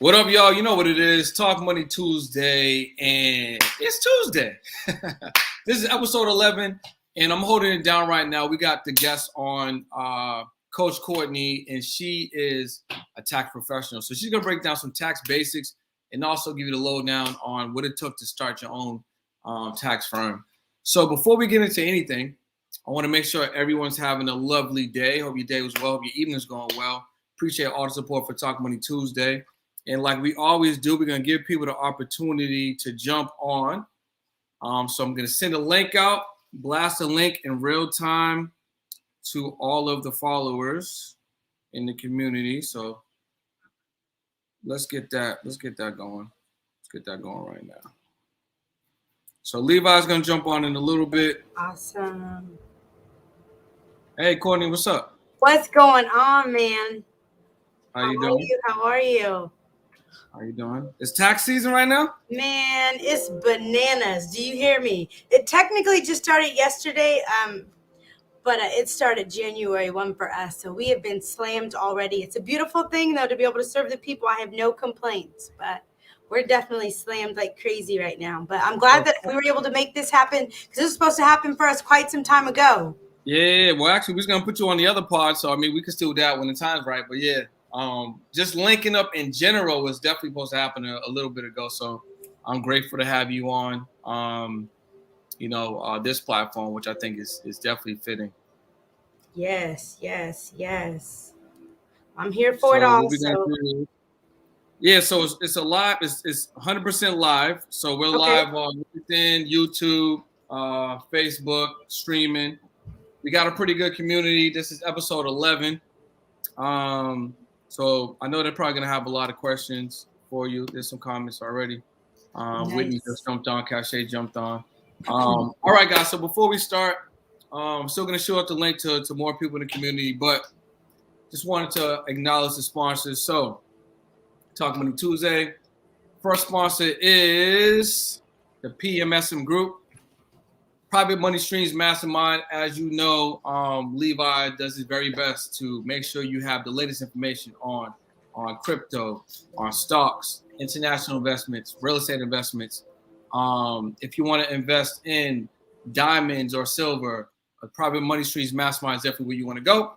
What up, y'all? You know what it is. Talk Money Tuesday, and it's Tuesday. This is episode 11, and I'm holding it down right now. We got the guest on, Coach Courtney, and she is a tax professional. So she's going to break down some tax basics and also give you the lowdown on what it took to start your own tax firm. So before we get into anything, I want to make sure everyone's having a lovely day. Hope your day was well. Hope your evening's going well. Appreciate all the support for Talk Money Tuesday. And like we always do, we're going to give people the opportunity to jump on. So I'm going to send a link out, blast a link in real time to all of the followers in the community. So let's get that going. Let's get that going right now. So Levi's going to jump on in a little bit. Awesome. Hey, Courtney, what's up? What's going on, man? How you doing? How are you? How you doing? It's tax season right now? Man, it's bananas. Do you hear me? It technically just started yesterday, but it started January 1 for us. So we have been slammed already. It's a beautiful thing, though, to be able to serve the people. I have no complaints, but we're definitely slammed like crazy right now. But I'm glad that we were able to make this happen because this was supposed to happen for us quite some time ago. Yeah, well, actually, we're just going to put you on the other pod. So, I mean, we can still do that when the time's right. But, yeah. Just linking up in general was definitely supposed to happen a little bit ago. So I'm grateful to have you on, this platform, which I think is definitely fitting. Yes. I'm here for it all. Yeah, so it's a live. It's 100% live. So we're live on LinkedIn, YouTube, Facebook, streaming. We got a pretty good community. This is episode 11. So I know they're probably going to have a lot of questions for you. There's some comments already. Nice. Whitney just jumped on. Cachet jumped on. All right, guys. So before we start, I'm still going to show up the link to more people in the community, but just wanted to acknowledge the sponsors. So Talk Money Tuesday. First sponsor is the PMSM Group. Private Money Streams Mastermind. As you know, Levi does his very best to make sure you have the latest information on crypto, on stocks, international investments, real estate investments. If you want to invest in diamonds or silver, Private Money Streams Mastermind is definitely where you want to go.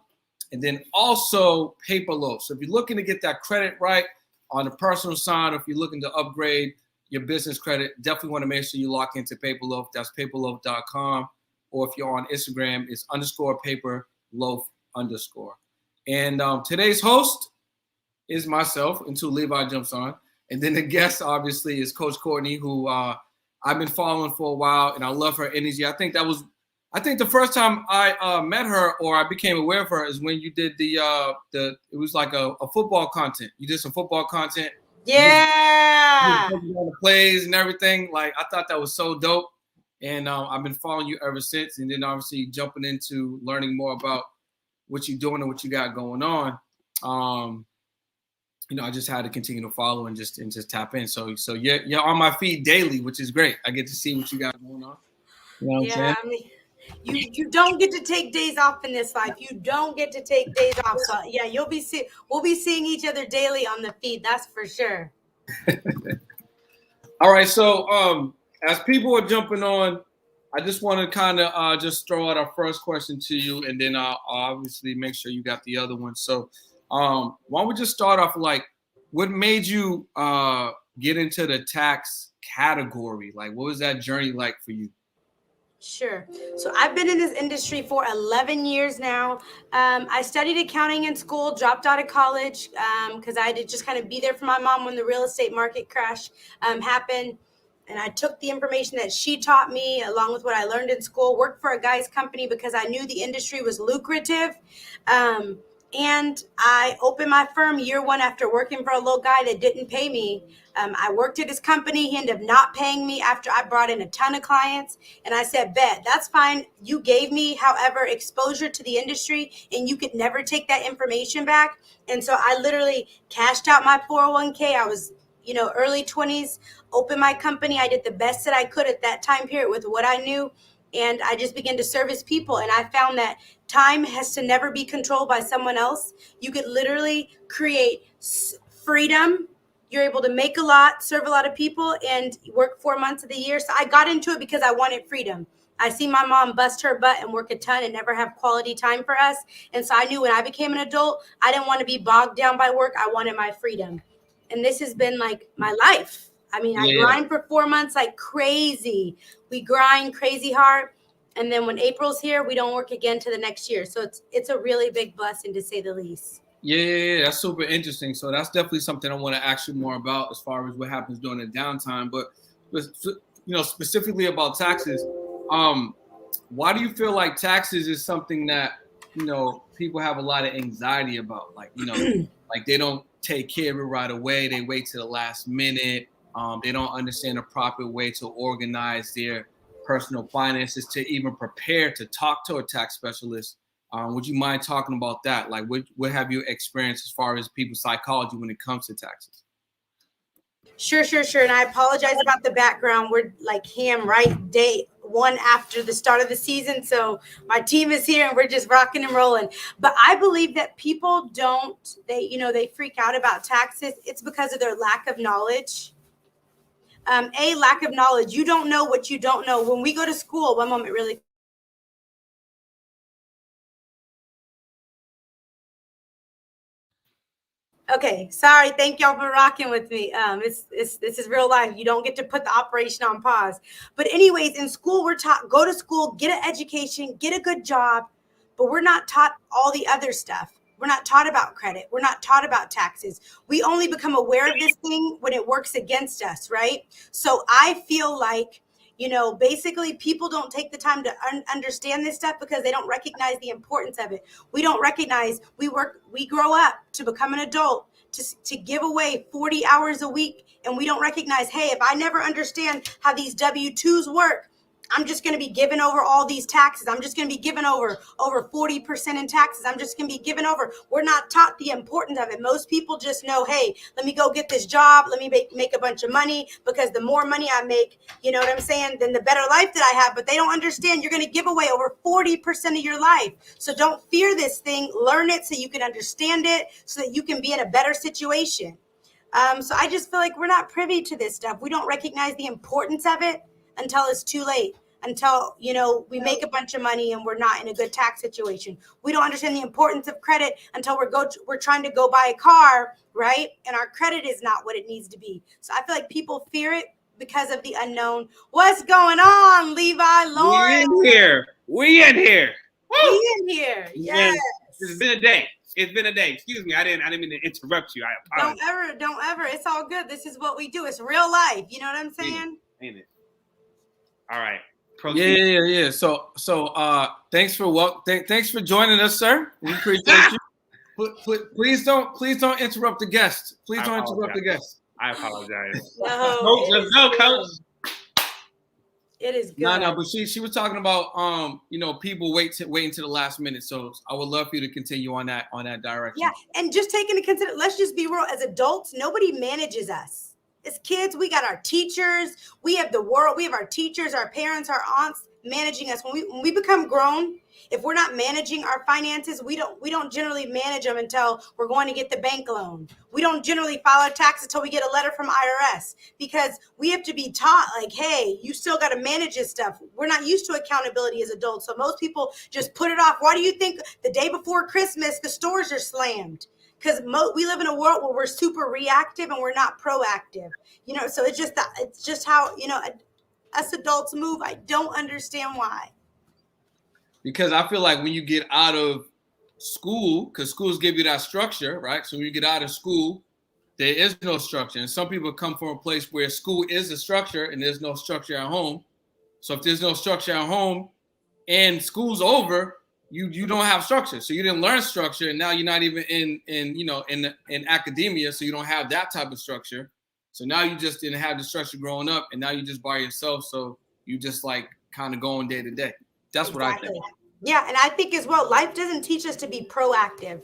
And then also Paperloaf. So if you're looking to get that credit right on the personal side, or if you're looking to upgrade your business credit, definitely want to make sure you lock into Paperloaf. That's paperloaf.com. Or if you're on Instagram, it's _paperloaf_. And today's host is myself until Levi jumps on. And then the guest, obviously, is Coach Courtney, who I've been following for a while, and I love her energy. I think the first time I met her or I became aware of her is when you did it was like a football content. You did some football content. Yeah. The plays and everything. Like, I thought that was so dope. And I've been following you ever since. And then obviously jumping into learning more about what you're doing and what you got going on. I just had to continue to follow and just tap in. So you're on my feed daily, which is great. I get to see what you got going on. You know what I'm saying? I mean, you don't get to take days off in this life. You don't get to take days off. So yeah, we'll be seeing each other daily on the feed. That's for sure. All right. So as people are jumping on, I just want to kind of just throw out our first question to you, and then I'll obviously make sure you got the other one. So why don't we just start off like, what made you get into the tax category? Like, what was that journey like for you? Sure. So I've been in this industry for 11 years now. I studied accounting in school, dropped out of college because I had to just kind of be there for my mom when the real estate market crash happened. And I took the information that she taught me along with what I learned in school, worked for a guy's company because I knew the industry was lucrative. And I opened my firm year one after working for a little guy that didn't pay me. I worked at his company. He ended up not paying me after I brought in a ton of clients. And I said, bet, that's fine. You gave me, however, exposure to the industry, and you could never take that information back. And so I literally cashed out my 401k. I was, early 20s, opened my company. I did the best that I could at that time period with what I knew. And I just began to service people. And I found that time has to never be controlled by someone else. You could literally create freedom You're able to make a lot, serve a lot of people, and work 4 months of the year. So I got into it because I wanted freedom. I see my mom bust her butt and work a ton and never have quality time for us. And so I knew when I became an adult, I didn't want to be bogged down by work. I wanted my freedom. And this has been like my life. I mean, I grind for 4 months like crazy. We grind crazy hard. And then when April's here, we don't work again to the next year. So it's a really big blessing, to say the least. Yeah, that's super interesting. So that's definitely something I want to ask you more about as far as what happens during the downtime. But specifically about taxes, why do you feel like taxes is something that people have a lot of anxiety about? Like like they don't take care of it right away. They wait to the last minute. They don't understand the proper way to organize their personal finances to even prepare to talk to a tax specialist. Would you mind talking about that? Like, what have you experienced as far as people's psychology when it comes to taxes? Sure. And I apologize about the background. We're like right day one after the start of the season. So my team is here and we're just rocking and rolling. But I believe that people they freak out about taxes. It's because of their lack of knowledge. Lack of knowledge. You don't know what you don't know. When we go to school, one moment, really. Okay, sorry. Thank y'all for rocking with me. This is real life. You don't get to put the operation on pause. But anyways, in school, we're taught go to school, get an education, get a good job, but we're not taught all the other stuff. We're not taught about credit. We're not taught about taxes. We only become aware of this thing when it works against us, right? So I feel like, basically people don't take the time to understand this stuff because they don't recognize the importance of it. We don't recognize we grow up to become an adult to give away 40 hours a week. And we don't recognize, hey, if I never understand how these W-2s work, I'm just going to be giving over all these taxes. I'm just going to be giving over 40% in taxes. I'm just going to be giving over. We're not taught the importance of it. Most people just know, hey, let me go get this job. Let me make a bunch of money, because the more money I make, you know what I'm saying, then the better life that I have. But they don't understand you're going to give away over 40% of your life. So don't fear this thing. Learn it so you can understand it, so that you can be in a better situation. So I just feel like we're not privy to this stuff. We don't recognize the importance of it until it's too late, until, we make a bunch of money and we're not in a good tax situation. We don't understand the importance of credit until we're trying to go buy a car, right? And our credit is not what it needs to be. So I feel like people fear it because of the unknown. What's going on, Levi, Lauren? We in here. Yes. It's been a day. Excuse me. I didn't mean to interrupt you. I apologize. Don't ever. It's all good. This is what we do. It's real life. You know what I'm saying? Ain't it? All right. Proceed. Yeah. So thanks for joining us, sir. We appreciate you. Please don't interrupt the guest. Please don't interrupt the guest. I apologize. No. Let's go, coach. It is good. No, but she was talking about people waiting to the last minute. So I would love for you to continue on that direction. Yeah, and just take into consideration, let's just be real, as adults, nobody manages us. As kids, we got our teachers, we have the world, we have our teachers, our parents, our aunts managing us. When we become grown, if we're not managing our finances, we don't generally manage them until we're going to get the bank loan. We don't generally file our taxes until we get a letter from IRS, because we have to be taught, like, hey, you still got to manage this stuff. We're not used to accountability as adults. So most people just put it off. Why do you think the day before Christmas, the stores are slammed? Because we live in a world where we're super reactive and we're not proactive. So it's just how, us adults move. I don't understand why. Because I feel like when you get out of school, because schools give you that structure, right? So when you get out of school, there is no structure. And some people come from a place where school is a structure and there's no structure at home. So if there's no structure at home and school's over, you don't have structure. So you didn't learn structure, and now you're not even in academia, so you don't have that type of structure. So now you just didn't have the structure growing up, and now you just by yourself. So you just like kind of going day to day. That's exactly what I think. Yeah, and I think as well, life doesn't teach us to be proactive.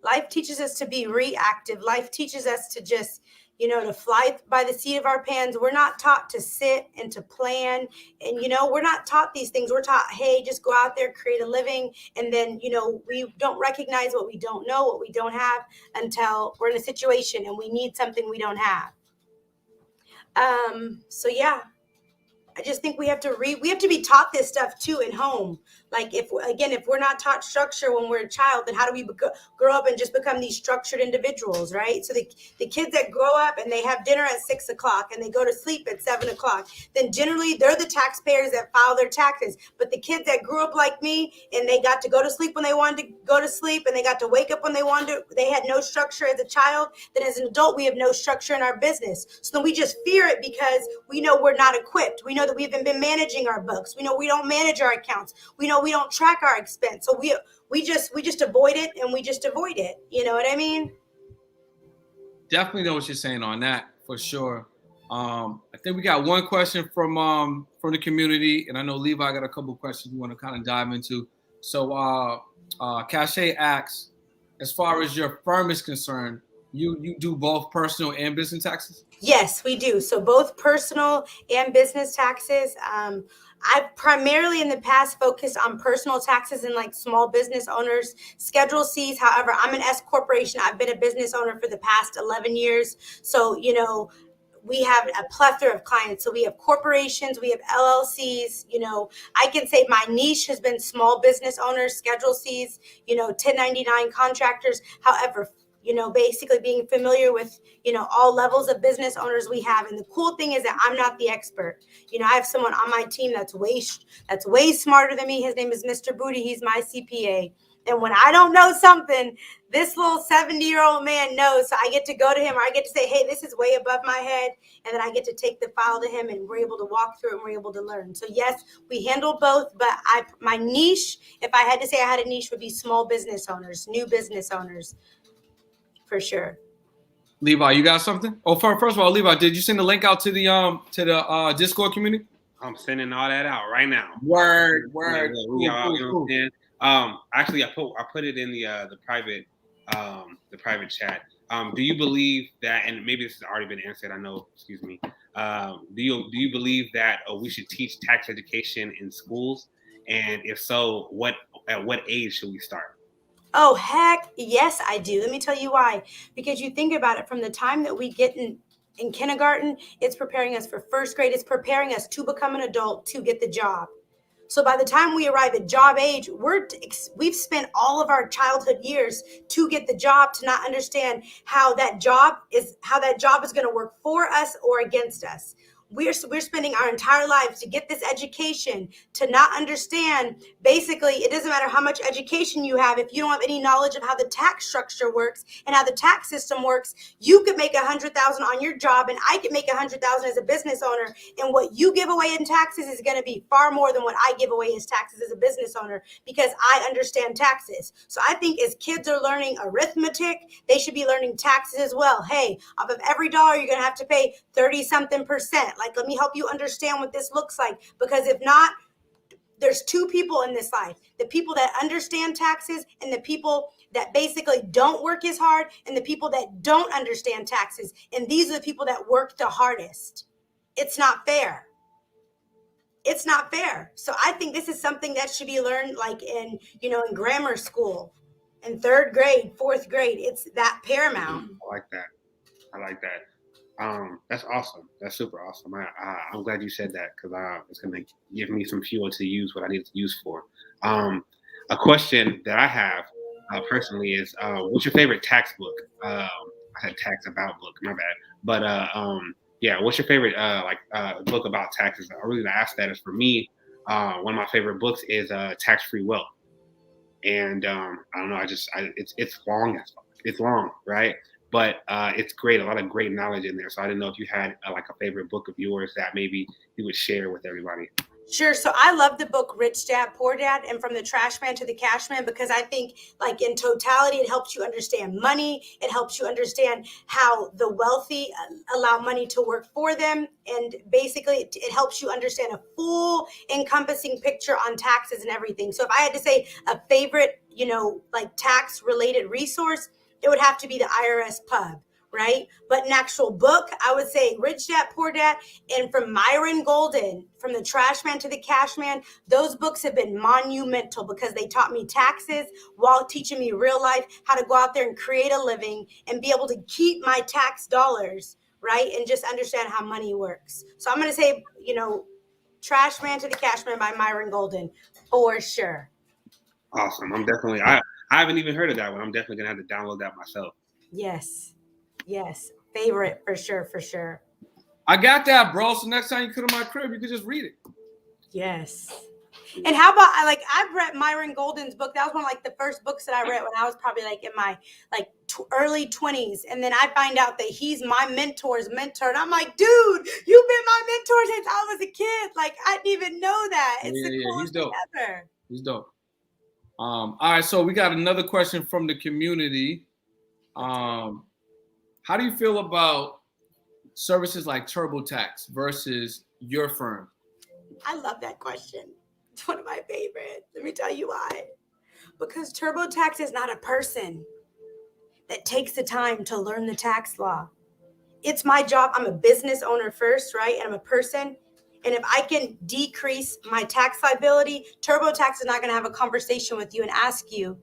Life teaches us to be reactive. Life teaches us to just, to fly by the seat of our pants. We're not taught to sit and to plan. And, we're not taught these things. We're taught, hey, just go out there, create a living. And then, we don't recognize what we don't know, what we don't have until we're in a situation and we need something we don't have. So yeah, I just think we have to be taught this stuff too in home. Like if we're not taught structure when we're a child, then how do we grow up and just become these structured individuals, right? So the kids that grow up and they have dinner at 6:00 and they go to sleep at 7:00, then generally they're the taxpayers that file their taxes. But the kids that grew up like me and they got to go to sleep when they wanted to go to sleep and they got to wake up when they wanted to, they had no structure as a child, then as an adult we have no structure in our business. So then we just fear it because we know we're not equipped. We know that we haven't been managing our books. We know we don't manage our accounts. We know we don't track our expense. So we just avoid it, and we just avoid it. You know what I mean? Definitely know what you're saying on that for sure. I think we got one question from the community, and I know Levi got a couple questions we want to kind of dive into. So Cachet asks, as far as your firm is concerned, you do both personal and business taxes? Yes, we do. So both personal and business taxes. I've primarily in the past focused on personal taxes and like small business owners, Schedule Cs. However, I'm an S corporation. I've been a business owner for the past 11 years. So, we have a plethora of clients. So we have corporations, we have LLCs. I can say my niche has been small business owners, Schedule Cs, 1099 contractors. However, basically being familiar with, all levels of business owners we have. And the cool thing is that I'm not the expert. I have someone on my team that's way smarter than me. His name is Mr. Booty. He's my CPA. And when I don't know something, this little 70-year-old man knows. So I get to go to him, or I get to say, hey, this is way above my head. And then I get to take the file to him, and we're able to walk through it, and we're able to learn. So yes, we handle both, but my niche, if I had to say I had a niche, would be small business owners, new business owners. For sure. Levi, you got something? Oh, first of all, Levi, did you send the link out to the Discord community? I'm sending all that out right now. Word. Cool. Actually, I put it in the private chat. Do you believe that? And maybe this has already been answered. I know. Excuse me. Do you believe that we should teach tax education in schools? And if so, at what age should we start? Oh, heck yes, I do. Let me tell you why. Because you think about it, from the time that we get in kindergarten, it's preparing us for first grade. It's preparing us to become an adult, to get the job. So by the time we arrive at job age, we've spent all of our childhood years to get the job, to not understand how that job is going to work for us or against us. We're spending our entire lives to get this education, to not understand. Basically, it doesn't matter how much education you have. If you don't have any knowledge of how the tax structure works and how the tax system works, you could make $100,000 on your job, and I could make $100,000 as a business owner. And what you give away in taxes is going to be far more than what I give away as taxes as a business owner, because I understand taxes. So I think as kids are learning arithmetic, they should be learning taxes as well. Hey, off of every dollar, you're going to have to pay 30-something%. Like, let me help you understand what this looks like. Because if not, there's two people in this life: the people that understand taxes and the people that basically don't work as hard, and the people that don't understand taxes. And these are the people that work the hardest. It's not fair. It's not fair. So I think this is something that should be learned like in grammar school, in third grade, fourth grade. It's that paramount. I like that. That's awesome. That's super awesome. I'm glad you said that, because it's going to give me some fuel to use what I need to use for. A question that I have personally is, what's your favorite tax book? I said tax about book, my bad. But yeah, what's your favorite book about taxes? I really ask that. Is for me, one of my favorite books is Tax Free Wealth. And I don't know, it's long as fuck. It's long, right? But it's great, a lot of great knowledge in there. So I didn't know if you had a favorite book of yours that maybe you would share with everybody. Sure. So I love the book Rich Dad, Poor Dad, and From the Trash Man to the Cash Man, because I think in totality, it helps you understand money. It helps you understand how the wealthy allow money to work for them. And basically, it helps you understand a full encompassing picture on taxes and everything. So if I had to say a favorite, tax related resource, it would have to be the IRS Pub, right? But an actual book, I would say Rich Dad, Poor Dad, and from Myron Golden, From the Trash Man to the Cash Man, those books have been monumental because they taught me taxes while teaching me real life, how to go out there and create a living and be able to keep my tax dollars, right? And just understand how money works. So I'm going to say, Trash Man to the Cash Man by Myron Golden, for sure. Awesome. I'm definitely, I haven't even heard of that one. I'm definitely going to have to download that myself. Yes. Favorite, for sure. I got that, bro. So next time you come to my crib, you can just read it. Yes. And how about I've read Myron Golden's book. That was one of the first books that I read when I was probably in my early 20s. And then I find out that he's my mentor's mentor. And I'm like, dude, you've been my mentor since I was a kid. I didn't even know that. It's the coolest thing ever. He's dope. All right, so we got another question from the community. How do you feel about services like TurboTax versus your firm? I love that question. It's one of my favorites. Let me tell you why. Because TurboTax is not a person that takes the time to learn the tax law. It's my job. I'm a business owner first, right? And I'm a person. And if I can decrease my tax liability, TurboTax is not going to have a conversation with you and ask you,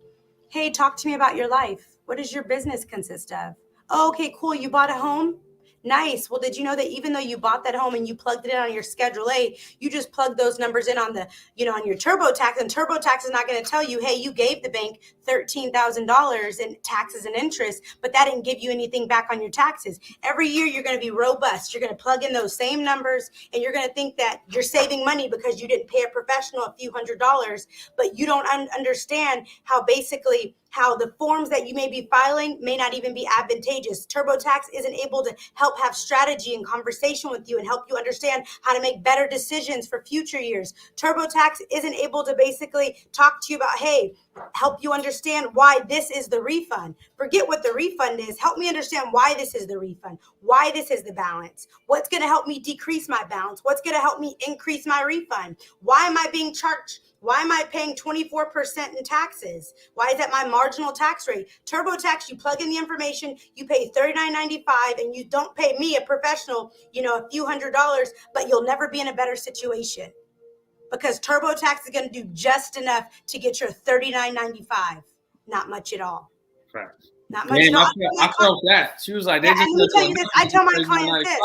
hey, talk to me about your life. What does your business consist of? Oh, okay, cool. You bought a home? Nice. Well, did you know that even though you bought that home and you plugged it in on your Schedule A, you just plugged those numbers in on the, on your TurboTax, and TurboTax is not going to tell you, hey, you gave the bank $13,000 in taxes and interest, but that didn't give you anything back on your taxes. Every year you're going to be robust. You're going to plug in those same numbers, and you're going to think that you're saving money because you didn't pay a professional a few $100s, but you don't understand how basically how the forms that you may be filing may not even be advantageous. TurboTax isn't able to help have strategy and conversation with you and help you understand how to make better decisions for future years. TurboTax isn't able to basically talk to you about, hey, help you understand why this is the refund. Forget what the refund is. Help me understand why this is the refund, why this is the balance, what's going to help me decrease my balance, what's going to help me increase my refund, why am I being charged? Why am I paying 24% in taxes? Why is that my marginal tax rate? TurboTax, you plug in the information, you pay $39.95, and you don't pay me, a professional, a few $100s, but you'll never be in a better situation because TurboTax is going to do just enough to get your $39.95. Not much at all. Facts. Not much at all. I felt that. She was like, yeah, and let me tell you this. I tell my clients this.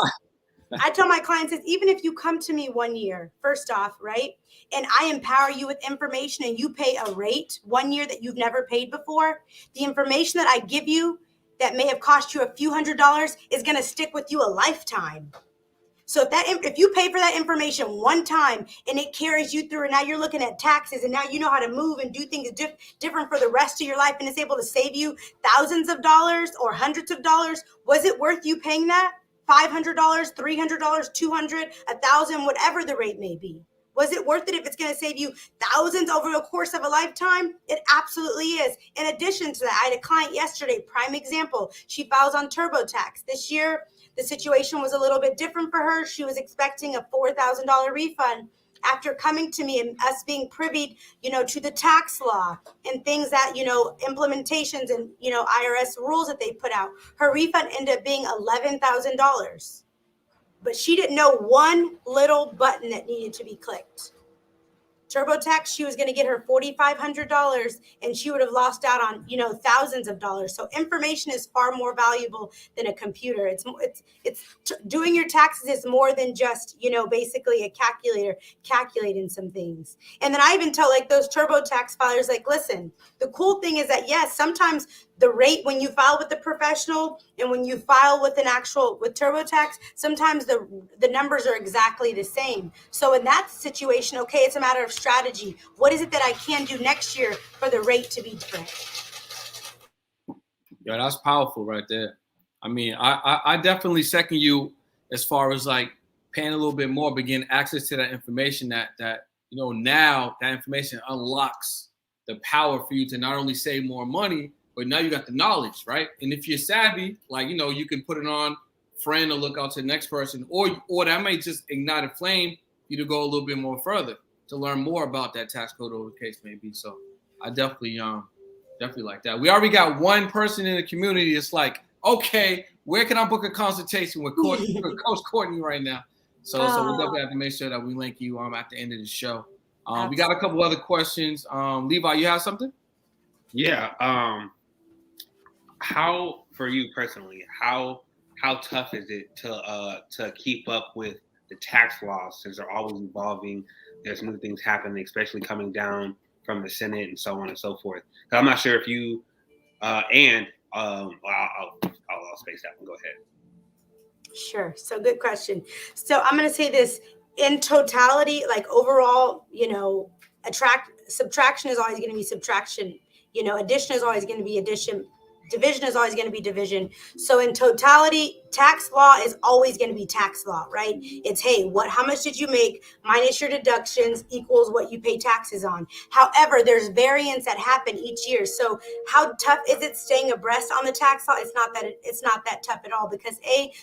I tell my clients this, even if you come to me 1 year, first off, right, and I empower you with information and you pay a rate 1 year that you've never paid before, the information that I give you that may have cost you a few $100s is going to stick with you a lifetime. So if you pay for that information one time and it carries you through, and now you're looking at taxes and now you know how to move and do things different for the rest of your life, and it's able to save you thousands of dollars or hundreds of dollars, was it worth you paying that? $500, $300, $200, $1,000, whatever the rate may be. Was it worth it if it's going to save you thousands over the course of a lifetime? It absolutely is. In addition to that, I had a client yesterday, prime example. She files on TurboTax. This year, the situation was a little bit different for her. She was expecting a $4,000 refund. After coming to me and us being privy, to the tax law and things that, implementations and, IRS rules that they put out, her refund ended up being $11,000. But she didn't know one little button that needed to be clicked. TurboTax, she was going to get her $4,500 and she would have lost out on, thousands of dollars. So information is far more valuable than a computer. It's doing your taxes is more than just, basically a calculator calculating some things. And then I even tell those TurboTax filers, listen, the cool thing is that, yes, sometimes the rate when you file with the professional and when you file with with TurboTax, sometimes the numbers are exactly the same. So in that situation, okay, it's a matter of strategy. What is it that I can do next year for the rate to be different? Yeah, that's powerful right there. I mean, I definitely second you as far as paying a little bit more, but getting access to that information that now that information unlocks the power for you to not only save more money, but now you got the knowledge, right? And if you're savvy, you can put it on friend or look out to the next person, or that may just ignite a flame for you to go a little bit more further to learn more about that tax code or the case may be. So I definitely like that. We already got one person in the community that's like, okay, where can I book a consultation with Coach Courtney right now? So we'll definitely have to make sure that we link you at the end of the show. We got a couple other questions. Levi, you have something? Yeah. How, for you personally, how tough is it to keep up with the tax laws since they're always evolving? There's new things happening, especially coming down from the Senate and so on and so forth. I'm not sure if you I'll space that one. Go ahead. Sure. So good question. So I'm going to say this in totality, like overall, subtraction is always going to be subtraction. Addition is always going to be addition. Division is always going to be division. So in totality, tax law is always going to be tax law, right? It's, hey, how much did you make minus your deductions equals what you pay taxes on. However, there's variants that happen each year. So how tough is it staying abreast on the tax law? It's not that tough at all, because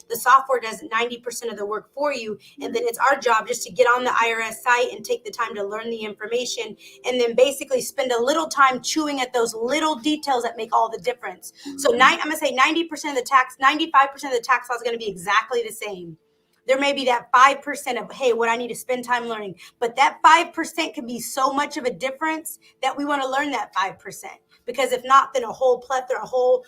the software does 90% of the work for you. And then it's our job just to get on the IRS site and take the time to learn the information, and then basically spend a little time chewing at those little details that make all the difference. So I'm going to say 90% of the tax, 95% of the tax law is going to be exactly the same. There may be that 5% of, hey, what I need to spend time learning. But that 5% can be so much of a difference that we want to learn that 5%. Because if not, then a whole plethora, a whole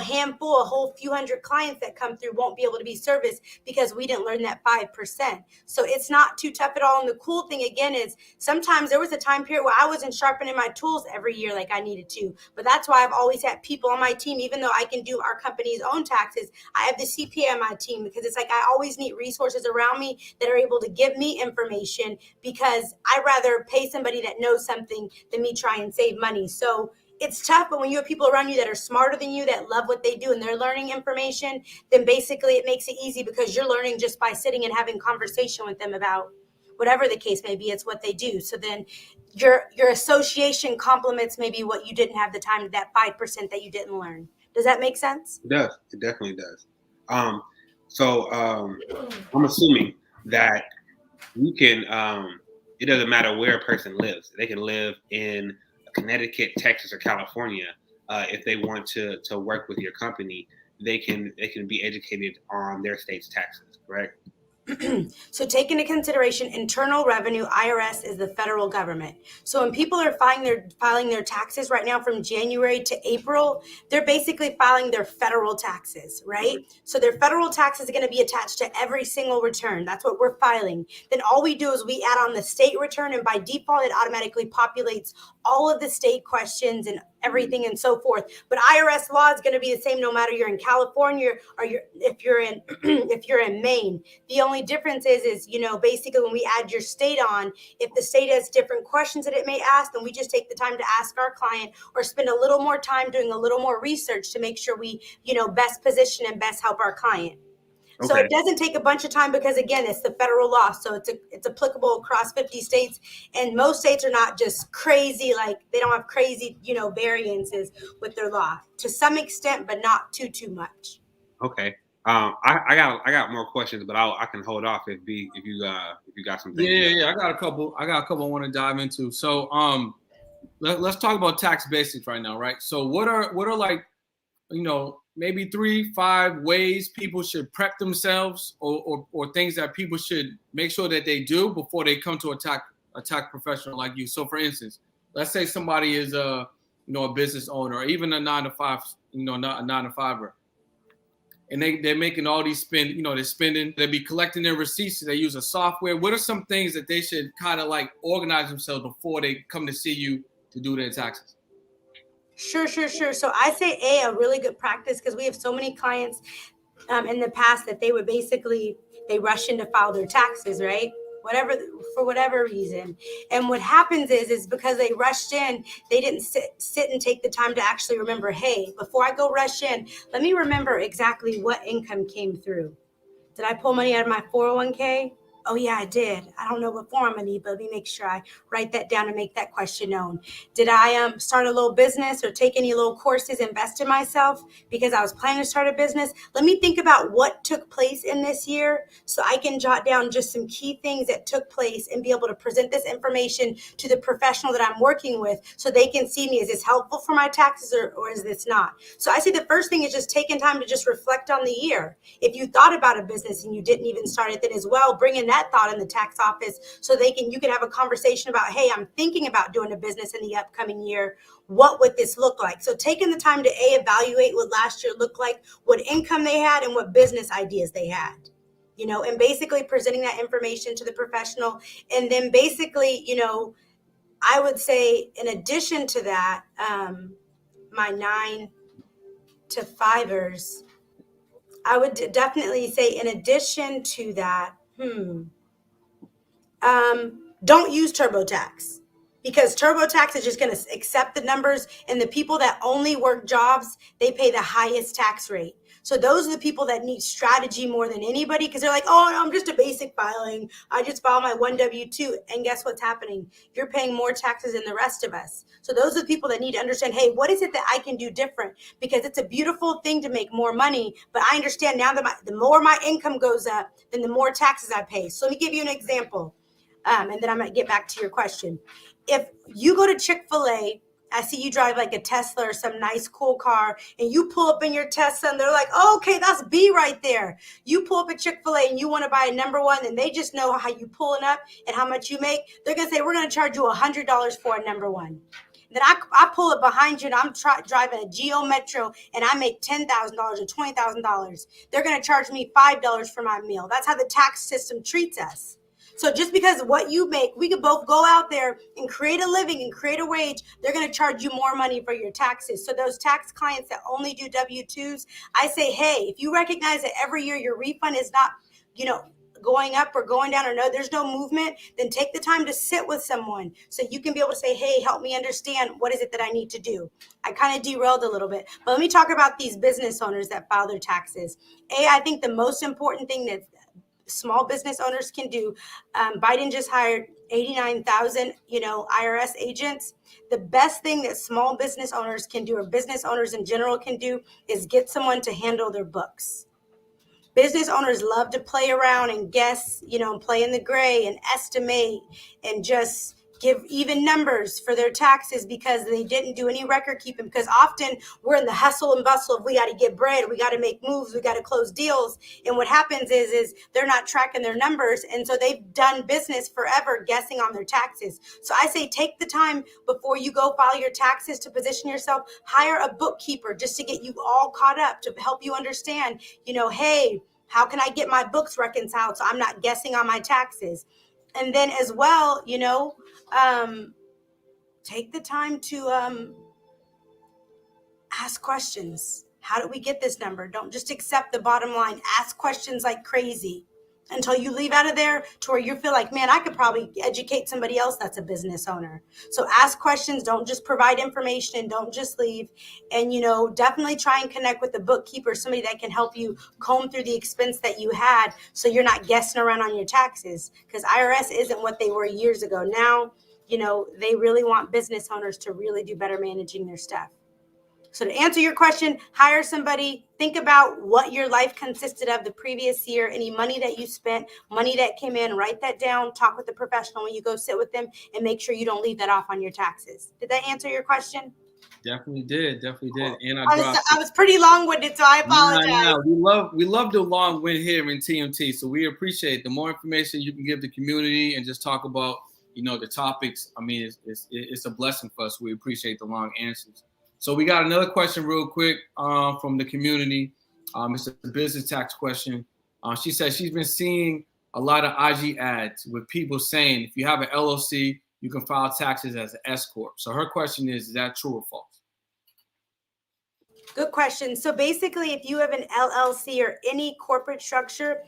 handful, a whole few hundred clients that come through won't be able to be serviced because we didn't learn that 5%. So it's not too tough at all. And the cool thing again is sometimes there was a time period where I wasn't sharpening my tools every year like I needed to. But that's why I've always had people on my team, even though I can do our company's own taxes, I have the CPA on my team, because it's like I always need resources around me that are able to give me information, because I'd rather pay somebody that knows something than me try and save money. So it's tough, but when you have people around you that are smarter than you, that love what they do, and they're learning information, then basically it makes it easy, because you're learning just by sitting and having conversation with them about whatever the case may be. It's what they do. So then your association complements maybe what you didn't have the time, that 5% that you didn't learn. Does that make sense? It does. It definitely does. So I'm assuming that you can. It doesn't matter where a person lives. They can live in Connecticut, Texas, or California. If they want to work with your company, they can be educated on their state's taxes, correct? So take into consideration, internal revenue, IRS, is the federal government. So when people are filing their taxes right now from January to April, they're basically filing their federal taxes, right? So their federal taxes are going to be attached to every single return. That's what we're filing. Then all we do is we add on the state return, and by default, it automatically populates all of the state questions and everything and so forth. But IRS law is going to be the same no matter you're in California or if you're in Maine. The only difference is basically when we add your state on, if the state has different questions that it may ask, then we just take the time to ask our client or spend a little more time doing a little more research to make sure we best position and best help our client. Okay. So it doesn't take a bunch of time, because again, it's the federal law. So it's applicable across 50 states, and most states are not just crazy, like they don't have crazy, variances with their law to some extent, but not too much. Okay. I got more questions, but I can hold off if you got something. Yeah. I got a couple I want to dive into. So let's talk about tax basics right now, right? So what are like, maybe 3-5 ways people should prep themselves, or things that people should make sure that they do before they come to a tax professional like you. So for instance, let's say somebody is a business owner, or even a 9-to-5, not a 9-to-5er, and they're making all these they're spending, they'll be collecting their receipts. They use a software. What are some things that they should kind of like organize themselves before they come to see you to do their taxes? Sure. So I say a really good practice, because we have so many clients in the past that they rush in to file their taxes, right? For whatever reason. And what happens is because they rushed in, they didn't sit and take the time to actually remember, hey, before I go rush in, let me remember exactly what income came through. Did I pull money out of my 401k? Oh, yeah, I did. I don't know what form I need, but let me make sure I write that down and make that question known. Did I start a little business or take any little courses, invest in myself because I was planning to start a business? Let me think about what took place in this year so I can jot down just some key things that took place and be able to present this information to the professional that I'm working with so they can see me. Is this helpful for my taxes or is this not? So I say the first thing is just taking time to just reflect on the year. If you thought about a business and you didn't even start it, then as well, bring in that thought in the tax office so you can have a conversation about, hey, I'm thinking about doing a business in the upcoming year. What would this look like? So taking the time to evaluate what last year looked like, what income they had, and what business ideas they had. And basically presenting that information to the professional. And then basically, I would say in addition to that, my 9 to 5ers, I would definitely say in addition to that, don't use TurboTax because TurboTax is just going to accept the numbers, and the people that only work jobs, they pay the highest tax rate. So those are the people that need strategy more than anybody because they're like, oh, no, I'm just a basic filing. I just file my one W-2. And guess what's happening? You're paying more taxes than the rest of us. So those are the people that need to understand, hey, what is it that I can do different? Because it's a beautiful thing to make more money. But I understand now that the more my income goes up, then the more taxes I pay. So let me give you an example. And then I might get back to your question. If you go to Chick-fil-A, I see you drive like a Tesla or some nice cool car, and you pull up in your Tesla and they're like, oh, okay, that's B right there. You pull up at Chick-fil-A and you want to buy a number one, and they just know how you pulling up and how much you make. They're going to say, we're going to charge you $100 for a number one. Then I pull up behind you and I'm driving a Geo Metro and I make $10,000 or $20,000. They're going to charge me $5 for my meal. That's how the tax system treats us. So just because what you make, we could both go out there and create a living and create a wage. They're going to charge you more money for your taxes. So those tax clients that only do W-2s, I say, hey, if you recognize that every year your refund is not, going up or going down, or no, there's no movement, then take the time to sit with someone so you can be able to say, hey, help me understand what is it that I need to do. I kind of derailed a little bit, but let me talk about these business owners that file their taxes. I think the most important thing that small business owners can do, Biden just hired 89,000, IRS agents. The best thing that small business owners can do, or business owners in general can do, is get someone to handle their books. Business owners love to play around and guess, and play in the gray and estimate and just give even numbers for their taxes because they didn't do any record keeping. Because often we're in the hustle and bustle of we got to get bread, we got to make moves, we got to close deals. And what happens is they're not tracking their numbers. And so they've done business forever guessing on their taxes. So I say take the time before you go file your taxes to position yourself. Hire a bookkeeper just to get you all caught up, to help you understand, hey, how can I get my books reconciled so I'm not guessing on my taxes? And then as well, take the time to ask questions. How did we get this number? Don't just accept the bottom line. Ask questions like crazy until you leave out of there to where you feel like, man, I could probably educate somebody else that's a business owner. So ask questions. Don't just provide information and don't just leave. And, definitely try and connect with a bookkeeper, somebody that can help you comb through the expense that you had so you're not guessing around on your taxes, because IRS isn't what they were years ago. Now, they really want business owners to really do better managing their stuff. So to answer your question, hire somebody, think about what your life consisted of the previous year, any money that you spent, money that came in, write that down, talk with the professional when you go sit with them, and make sure you don't leave that off on your taxes. Did that answer your question? Definitely did. And I was pretty long-winded, so I apologize. No. We love the long wind here in TMT, so we appreciate the more information you can give the community and just talk about, the topics. I mean, it's a blessing for us. We appreciate the long answers. So we got another question real quick from the community. It's a business tax question. She says she's been seeing a lot of IG ads with people saying if you have an LLC, you can file taxes as an S Corp. So her question is that true or false? Good question. So basically, if you have an LLC or any corporate structure,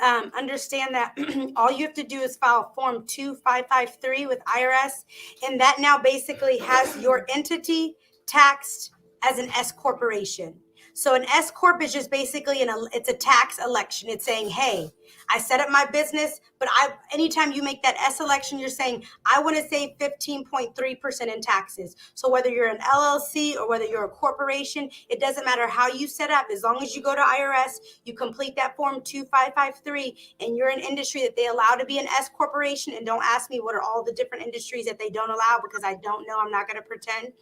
understand that all you have to do is file Form 2553 with IRS, and that now basically has your entity taxed as an S corporation. So an S corp is just basically it's a tax election. It's saying, hey, I set up my business, but anytime you make that S election, you're saying I want to save 15.3% in taxes. So whether you're an LLC or whether you're a corporation, it doesn't matter how you set up. As long as you go to IRS, you complete that form 2553, and you're an industry that they allow to be an S corporation. And don't ask me what are all the different industries that they don't allow, because I don't know. I'm not going to pretend.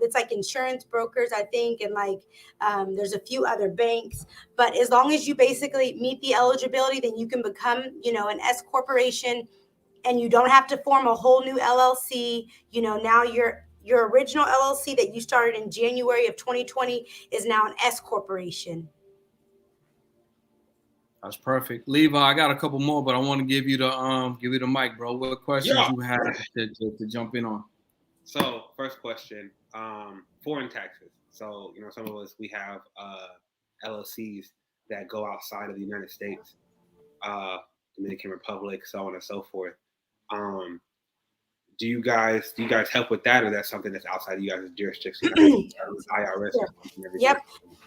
It's like insurance brokers, I think, and there's a few other banks. But as long as you basically meet the eligibility, then you can become, an S corporation, and you don't have to form a whole new LLC. Now your original LLC that you started in January of 2020 is now an S corporation. That's perfect. Levi, I got a couple more, but I want to give you the mic, bro. What questions you have to jump in on? So first question, foreign taxes. So, some of us, we have LLCs that go outside of the United States, Dominican Republic, so on and so forth. Do you guys help with that, or that's something that's outside of you guys' jurisdiction? IRS. Sure. Yep.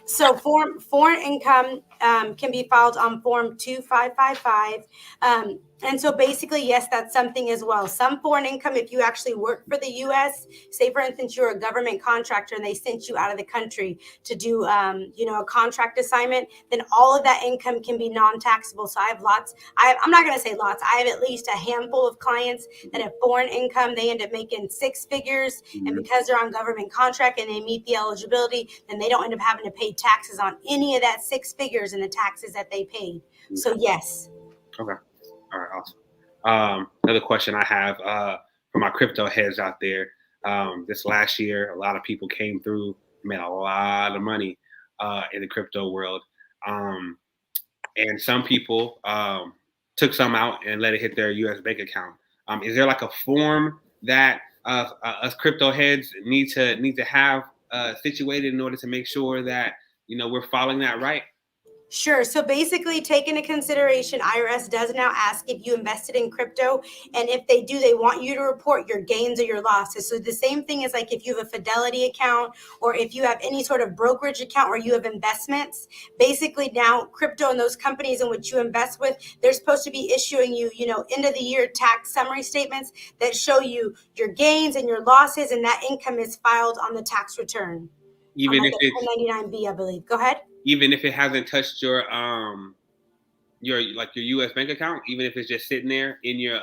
So foreign income can be filed on Form 2555. And so basically, yes, that's something as well. Some foreign income, if you actually work for the U.S., say, for instance, you're a government contractor and they sent you out of the country to do, a contract assignment, then all of that income can be non-taxable. So I have I'm not going to say lots. I have at least a handful of clients that have foreign income. They end up making six figures. And because they're on government contract and they meet the eligibility, then they don't end up having to pay taxes on any of that six figures in the taxes that they paid. So yes. Okay. All right, awesome. Another question I have for my crypto heads out there. This last year, a lot of people came through, made a lot of money in the crypto world. And some people took some out and let it hit their U.S. bank account. Is there like a form that us crypto heads need to have situated in order to make sure that, we're following that right? Sure. So basically, take into consideration, IRS does now ask if you invested in crypto. And if they do, they want you to report your gains or your losses. So the same thing is like if you have a Fidelity account, or if you have any sort of brokerage account where you have investments, basically now crypto and those companies in which you invest with, they're supposed to be issuing you, end of the year tax summary statements that show you your gains and your losses, and that income is filed on the tax return. Even if it's 1099-B, I believe. Go ahead. Even if it hasn't touched your U.S. bank account, even if it's just sitting there in your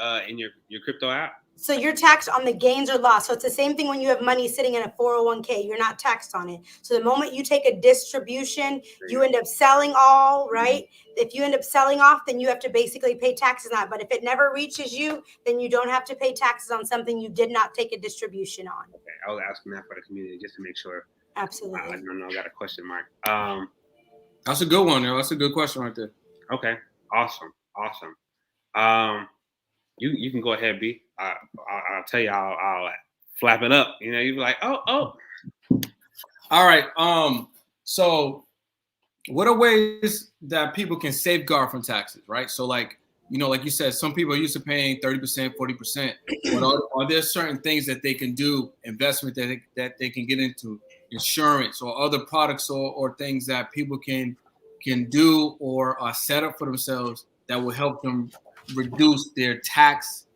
crypto app. So you're taxed on the gains or loss. So it's the same thing when you have money sitting in a 401k. You're not taxed on it. So the moment you take a distribution, you end up selling all, right? If you end up selling off, then you have to basically pay taxes on it. But if it never reaches you, then you don't have to pay taxes on something you did not take a distribution on. Okay, I was asking that for the community just to make sure. Absolutely. I don't know. I got a question mark. That's a good one, though. That's a good question right there. Okay. Awesome. You can go ahead, B. I'll tell you. I'll flap it up. You'd be like, oh. All right. So, what are ways that people can safeguard from taxes, right? So, like you said, some people are used to paying 30%, 40%. But are there certain things that they can do, investment that they can get into, insurance or other products or things that people can do or set up for themselves that will help them reduce their tax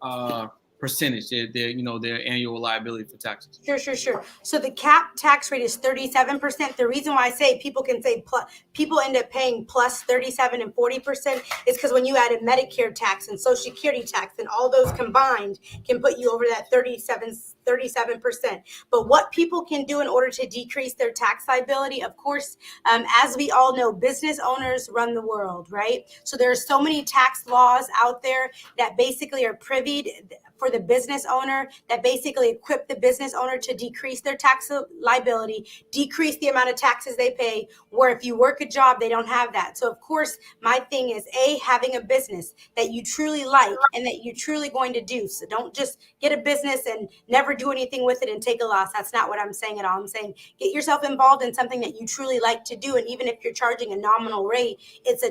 percentage, their annual liability for taxes? Sure. So the cap tax rate is 37%. The reason why I say people end up paying plus 37 and 40% is because when you add a Medicare tax and Social Security tax, and all those combined can put you over that 37%. But what people can do in order to decrease their tax liability, of course, as we all know, business owners run the world, right? So there are so many tax laws out there that basically are privied for the business owner, that basically equip the business owner to decrease their tax liability, decrease the amount of taxes they pay, where if you work a job, they don't have that. So of course, my thing is having a business that you truly like and that you're truly going to do. So don't just get a business and never do anything with it and take a loss. That's not what I'm saying at all. I'm saying get yourself involved in something that you truly like to do. And even if you're charging a nominal rate, it's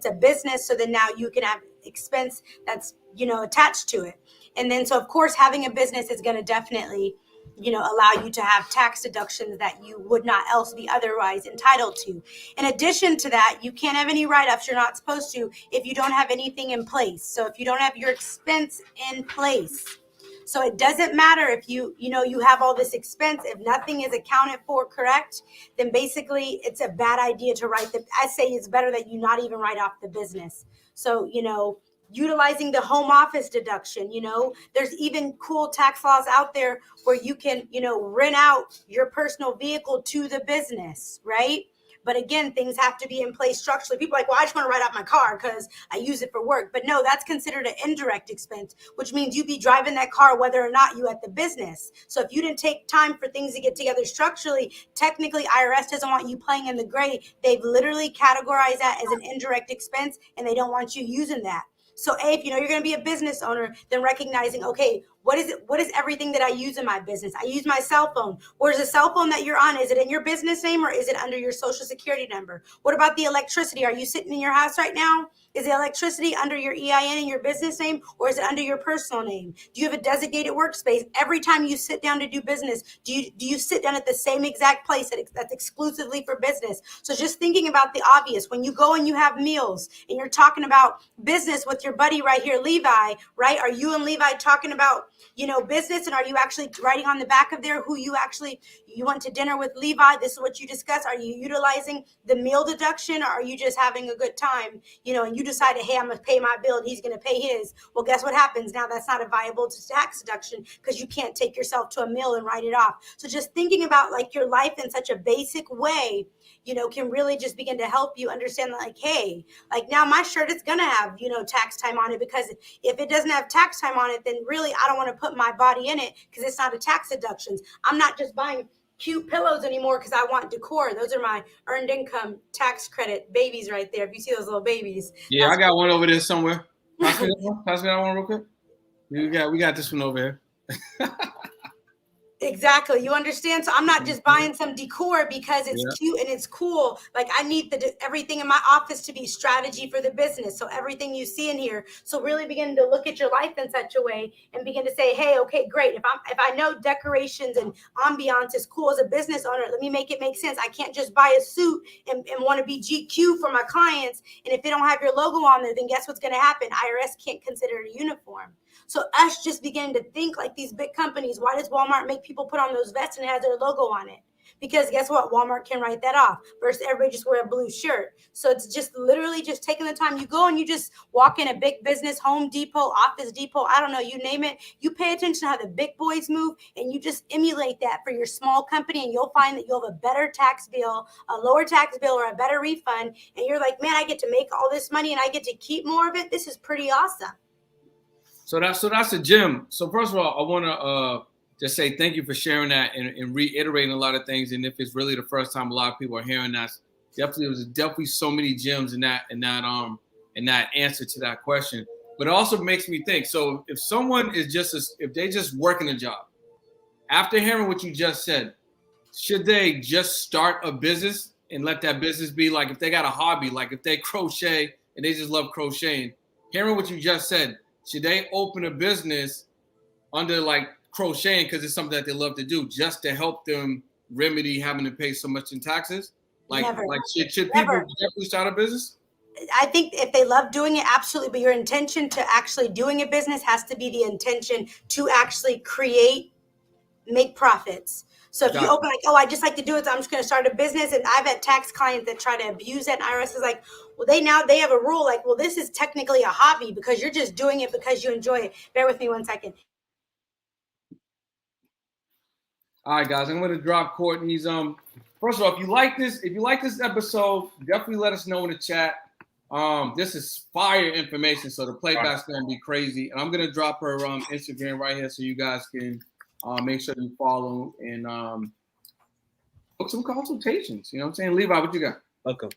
a business. So then now you can have expense that's, attached to it. And then, so of course, having a business is going to definitely allow you to have tax deductions that you would not else be otherwise entitled to. In addition to that, you can't have any write-offs. You're not supposed to if you don't have anything in place. So if you don't have your expense in place. So it doesn't matter if you have all this expense. If nothing is accounted for correct, then basically it's a bad idea to write the. I say it's better that you not even write off the business. So utilizing the home office deduction, there's even cool tax laws out there where you can rent out your personal vehicle to the business, right? But again, things have to be in place structurally. People are like, well, I just want to write out my car because I use it for work. But no, that's considered an indirect expense, which means you'd be driving that car whether or not you at the business. So if you didn't take time for things to get together structurally, technically IRS doesn't want you playing in the gray. They've literally categorized that as an indirect expense, and they don't want you using that. So if you're going to be a business owner, then recognizing, okay, what is everything that I use in my business? I use my cell phone. Where's the cell phone that you're on? Is it in your business name or is it under your social security number? What about the electricity? Are you sitting in your house right now? Is the electricity under your EIN in your business name or is it under your personal name? Do you have a designated workspace? Every time you sit down to do business, do you sit down at the same exact place that's exclusively for business? So just thinking about the obvious, when you go and you have meals and you're talking about business with your buddy right here, Levi, right? Are you and Levi talking about business, and are you actually writing on the back of there who you went to dinner with Levi? This is what you discuss. Are you utilizing the meal deduction, or are you just having a good time? And you decided, hey, I'm gonna pay my bill and he's gonna pay his. Well, guess what happens? Now that's not a viable tax deduction because you can't take yourself to a meal and write it off. So just thinking about like your life in such a basic way, can really just begin to help you understand like, hey, like now my shirt is gonna have, tax time on it, because if it doesn't have tax time on it, then really I don't want to put my body in it because it's not a tax deductions. I'm not just buying cute pillows anymore because I want decor. Those are my earned income tax credit babies right there. If you see those little babies. Yeah, I got one over there somewhere. Pass me that one real quick. We got this one over here. Exactly. You understand? So I'm not just buying some decor because it's cute and it's cool. Like I need everything in my office to be strategy for the business. So everything you see in here. So really begin to look at your life in such a way and begin to say, hey, okay, great. If I know decorations and ambiance is cool as a business owner, let me make it make sense. I can't just buy a suit and want to be GQ for my clients. And if they don't have your logo on there, then guess what's going to happen? IRS can't consider it a uniform. So us just beginning to think like these big companies. Why does Walmart make people put on those vests and it has their logo on it? Because guess what? Walmart can write that off versus everybody just wear a blue shirt. So it's just literally just taking the time. You go and you just walk in a big business, Home Depot, Office Depot, I don't know, you name it. You pay attention to how the big boys move and you just emulate that for your small company, and you'll find that you'll have a better tax bill, a lower tax bill, or a better refund. And you're like, man, I get to make all this money and I get to keep more of it. This is pretty awesome. So that's a gem. So first of all, I want to just say thank you for sharing that and reiterating a lot of things. And if it's really the first time a lot of people are hearing that, there's definitely so many gems in that answer to that question. But it also makes me think. So if someone is if they just working a job, after hearing what you just said, should they just start a business and let that business be like, if they got a hobby, like if they crochet and they just love crocheting, hearing what you just said, should they open a business under like crocheting because it's something that they love to do, just to help them remedy having to pay so much in taxes? Like, Never. Should people definitely start a business? I think if they love doing it, absolutely. But your intention to actually doing a business has to be the intention to actually make profits. So if you open like, oh, I just like to do it, so I'm just going to start a business. And I've had tax clients that try to abuse it. And IRS is like, well, they have a rule like, well, this is technically a hobby because you're just doing it because you enjoy it. Bear with me 1 second. All right, guys, I'm going to drop Courtney's. First of all, if you like this episode, definitely let us know in the chat. This is fire information, so the playback's going to be crazy. And I'm going to drop her Instagram right here so you guys can make sure you follow and book some consultations. You know what I'm saying? Levi, what you got? Welcome.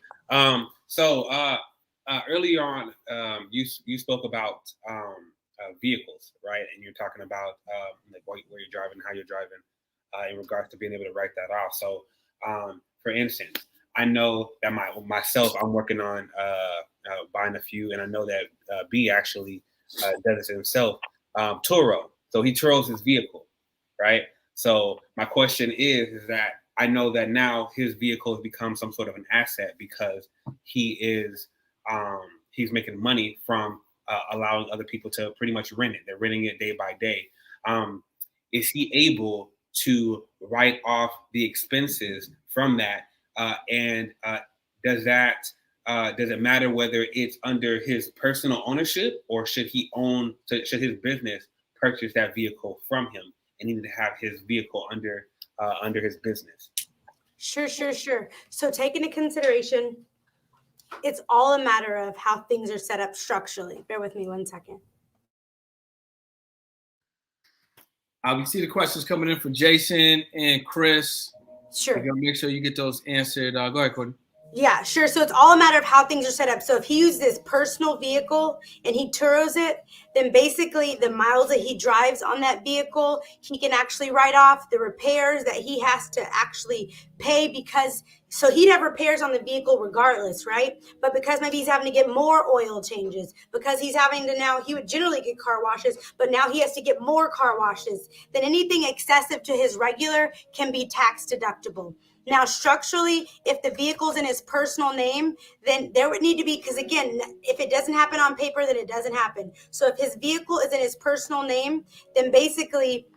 So earlier on, you spoke about vehicles, right? And you're talking about like where you're driving, how you're driving, in regards to being able to write that off. So, for instance, I know that I'm working on buying a few, and I know that B actually does it himself. Turo. So he Turos his vehicle, right? So my question is that I know that now his vehicle has become some sort of an asset because he is he's making money from allowing other people to pretty much rent it. They're renting it day by day. Um, is he able to write off the expenses from that? And does that does it matter whether it's under his personal ownership or should should his business purchase that vehicle from him and he need to have his vehicle under his business? Sure. So take into consideration, it's all a matter of how things are set up structurally. Bear with me 1 second. We see the questions coming in from Jason and Chris. Sure. We're gonna make sure you get those answered. Go ahead, Courtney. Yeah, sure. So it's all a matter of how things are set up. So if he uses his personal vehicle and he Turos it, then basically the miles that he drives on that vehicle, he can actually write off the repairs that he has to actually pay because so he'd have repairs on the vehicle regardless, right? But because maybe he's having to get more oil changes, because he's having to now, he would generally get car washes, but now he has to get more car washes, then anything excessive to his regular can be tax deductible. Now, structurally, if the vehicle's in his personal name, then there would need to be, because again, if it doesn't happen on paper, then it doesn't happen. So if his vehicle is in his personal name, then basically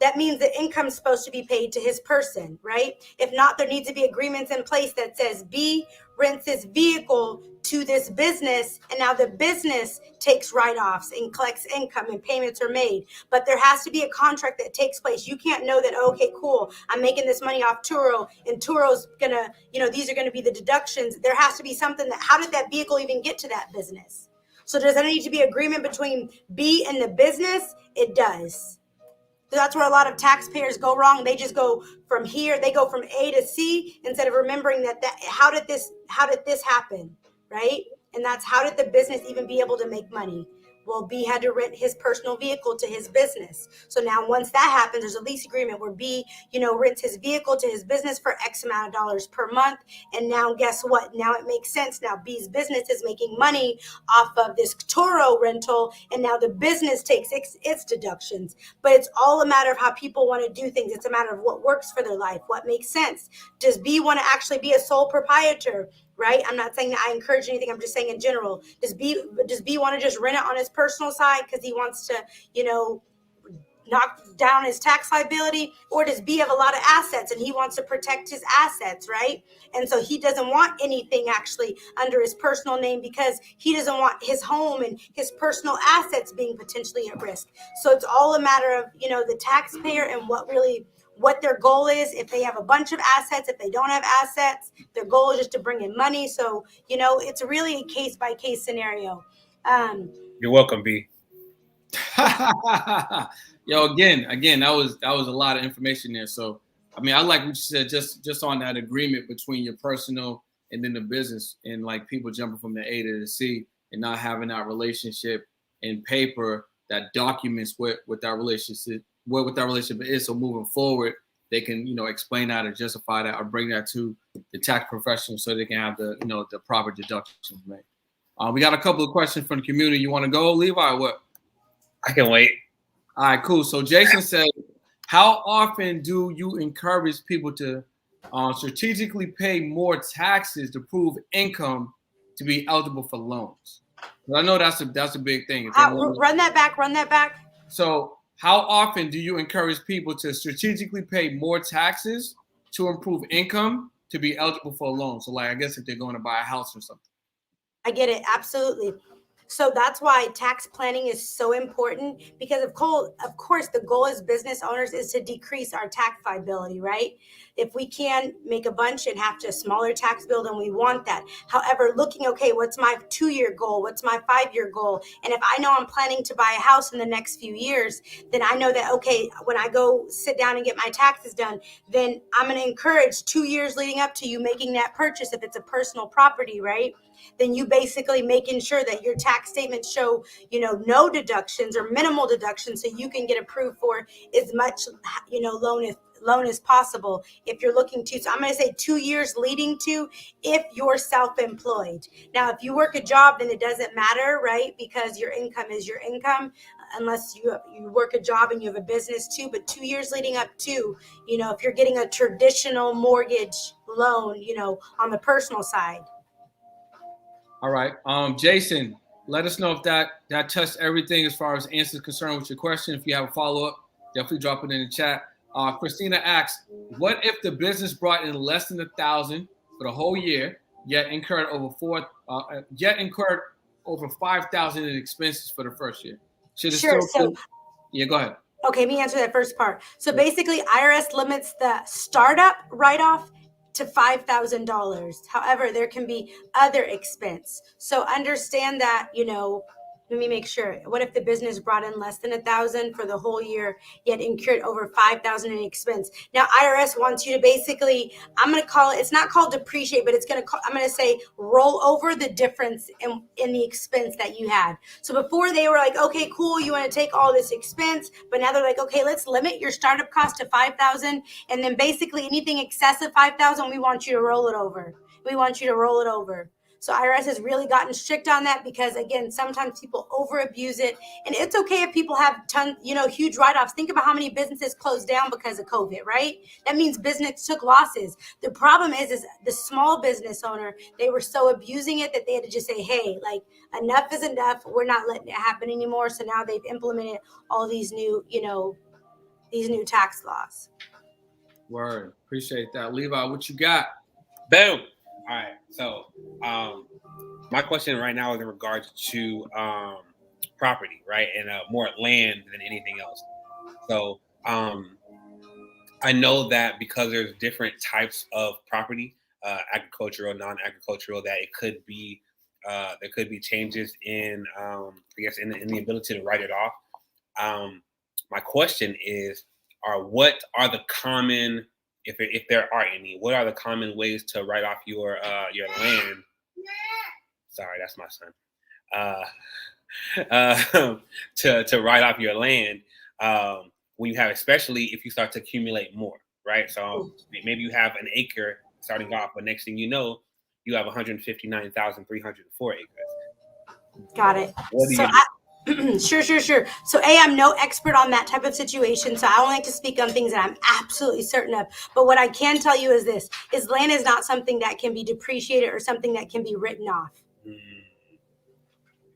that means the income's supposed to be paid to his person, right? If not, there needs to be agreements in place that says B rents his vehicle to this business, and now the business takes write-offs and collects income and payments are made. But there has to be a contract that takes place. You can't know that, okay, cool, I'm making this money off Turo, and Turo's gonna, these are gonna be the deductions. There has to be something that, how did that vehicle even get to that business? So does there need to be agreement between B and the business? It does. So that's where a lot of taxpayers go wrong. They just go from here, they go from A to C instead of remembering that how did this happen, right? And that's how did the business even be able to make money? Well, B had to rent his personal vehicle to his business. So now once that happens, there's a lease agreement where B, rents his vehicle to his business for X amount of dollars per month. And now guess what? Now it makes sense. Now B's business is making money off of this Turo rental. And now the business takes its deductions. But it's all a matter of how people want to do things. It's a matter of what works for their life, what makes sense. Does B want to actually be a sole proprietor? Right? I'm not saying that I encourage anything. I'm just saying in general. Does B want to just rent it on his personal side because he wants to, knock down his tax liability? Or does B have a lot of assets and he wants to protect his assets, right? And so he doesn't want anything actually under his personal name because he doesn't want his home and his personal assets being potentially at risk. So it's all a matter of, the taxpayer and what their goal is. If they have a bunch of assets, if they don't have assets, their goal is just to bring in money. So, it's really a case by case scenario. You're welcome, B. Yo, again, that was a lot of information there. So, I mean, I like what you said, just on that agreement between your personal and then the business, and like people jumping from the A to the C and not having that relationship in paper that documents what that relationship is. So moving forward, they can, explain that or justify that or bring that to the tax professional so they can have the, the proper deductions made. We got a couple of questions from the community. You want to go, Levi, or what? I can wait. All right, cool. So Jason said, how often do you encourage people to strategically pay more taxes to prove income to be eligible for loans? Well, I know that's a big thing. Run that back. So how often do you encourage people to strategically pay more taxes to improve income to be eligible for a loan? So like, I guess if they're going to buy a house or something. I get it. Absolutely. So that's why tax planning is so important, because of course, the goal as business owners is to decrease our tax liability, right? If we can make a bunch and have a smaller tax bill, then we want that. However, what's my 2-year goal? What's my 5-year goal? And if I know I'm planning to buy a house in the next few years, then I know that, okay, when I go sit down and get my taxes done, then I'm going to encourage 2 years leading up to you making that purchase. If it's a personal property, right? Then you basically making sure that your tax statements show, no deductions or minimal deductions so you can get approved for as much, loan is possible if you're looking to. So I'm going to say 2 years leading to if you're self-employed. Now, if you work a job, then it doesn't matter, right? Because your income is your income, unless you work a job and you have a business too. But 2 years leading up to, if you're getting a traditional mortgage loan, on the personal side. All right. Jason, let us know if that touched everything as far as answers concerned with your question. If you have a follow-up, definitely drop it in the chat. Christina asks, what if the business brought in less than $1,000 for the whole year, yet incurred over $5,000 in expenses for the first year? Should it still? Yeah, go ahead. Okay, let me answer that first part. So basically, IRS limits the startup write-off to $5,000. However, there can be other expense. So understand that, let me make sure. What if the business brought in less than $1,000 for the whole year, yet incurred over $5,000 in expense? Now, IRS wants you to basically, I'm going to call it, it's not called depreciate, but I'm going to say roll over the difference in the expense that you had. So before they were like, okay, cool, you want to take all this expense, but now they're like, okay, let's limit your startup cost to $5,000, and then basically anything excessive $5,000, we want you to roll it over. So IRS has really gotten strict on that because, again, sometimes people over abuse it. And it's okay if people have huge write-offs. Think about how many businesses closed down because of COVID, right? That means business took losses. The problem is the small business owner, they were so abusing it that they had to just say, hey, like, enough is enough. We're not letting it happen anymore. So now they've implemented all these new, these new tax laws. Word. Appreciate that. Levi, what you got? Boom. All right. So my question right now is in regards to property, right? And more land than anything else. So I know that because there's different types of property, agricultural, non-agricultural, that it could be there could be changes in I guess in the ability to write it off. My question is, what are the common, if there are any, what are the common ways to write off your land? Sorry, that's my son. To write off your land when you have, especially if you start to accumulate more, right? So maybe you have an acre starting off, but next thing you know, you have 159,304 acres. Got it. What do you do? Sure. So I'm no expert on that type of situation. So I only like to speak on things that I'm absolutely certain of. But what I can tell you is this, is land is not something that can be depreciated or something that can be written off.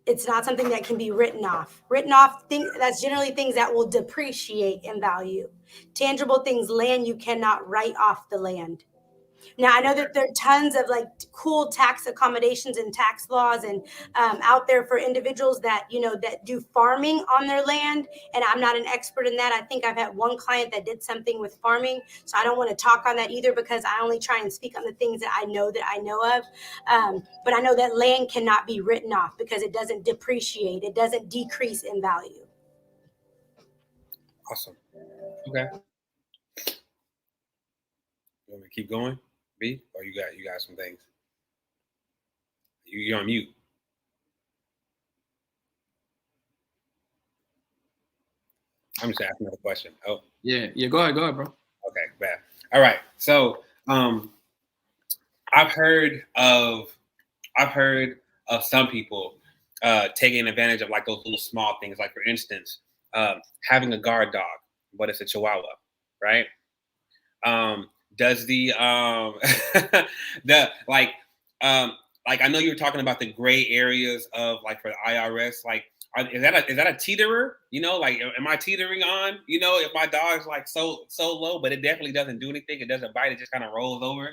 It's not something that can be written off. That's generally things that will depreciate in value. Tangible things, land, you cannot write off the land. Now, I know that there are tons of like cool tax accommodations and tax laws and out there for individuals that, that do farming on their land. And I'm not an expert in that. I think I've had one client that did something with farming. So I don't want to talk on that either because I only try and speak on the things that I know of. But I know that land cannot be written off because it doesn't depreciate. It doesn't decrease in value. Awesome. Okay. You want me to keep going? B, or you got some things? You're on mute. I'm just asking another question. Oh. Yeah. Go ahead, bro. Okay, bad. All right. So I've heard of some people taking advantage of like those little small things. Like for instance, having a guard dog, but it's a Chihuahua, right? Does the like I know you were talking about the gray areas of like for the IRS, like is that a teeterer? Like am I teetering on? If my dog's like so low, but it definitely doesn't do anything, it doesn't bite, it just kind of rolls over.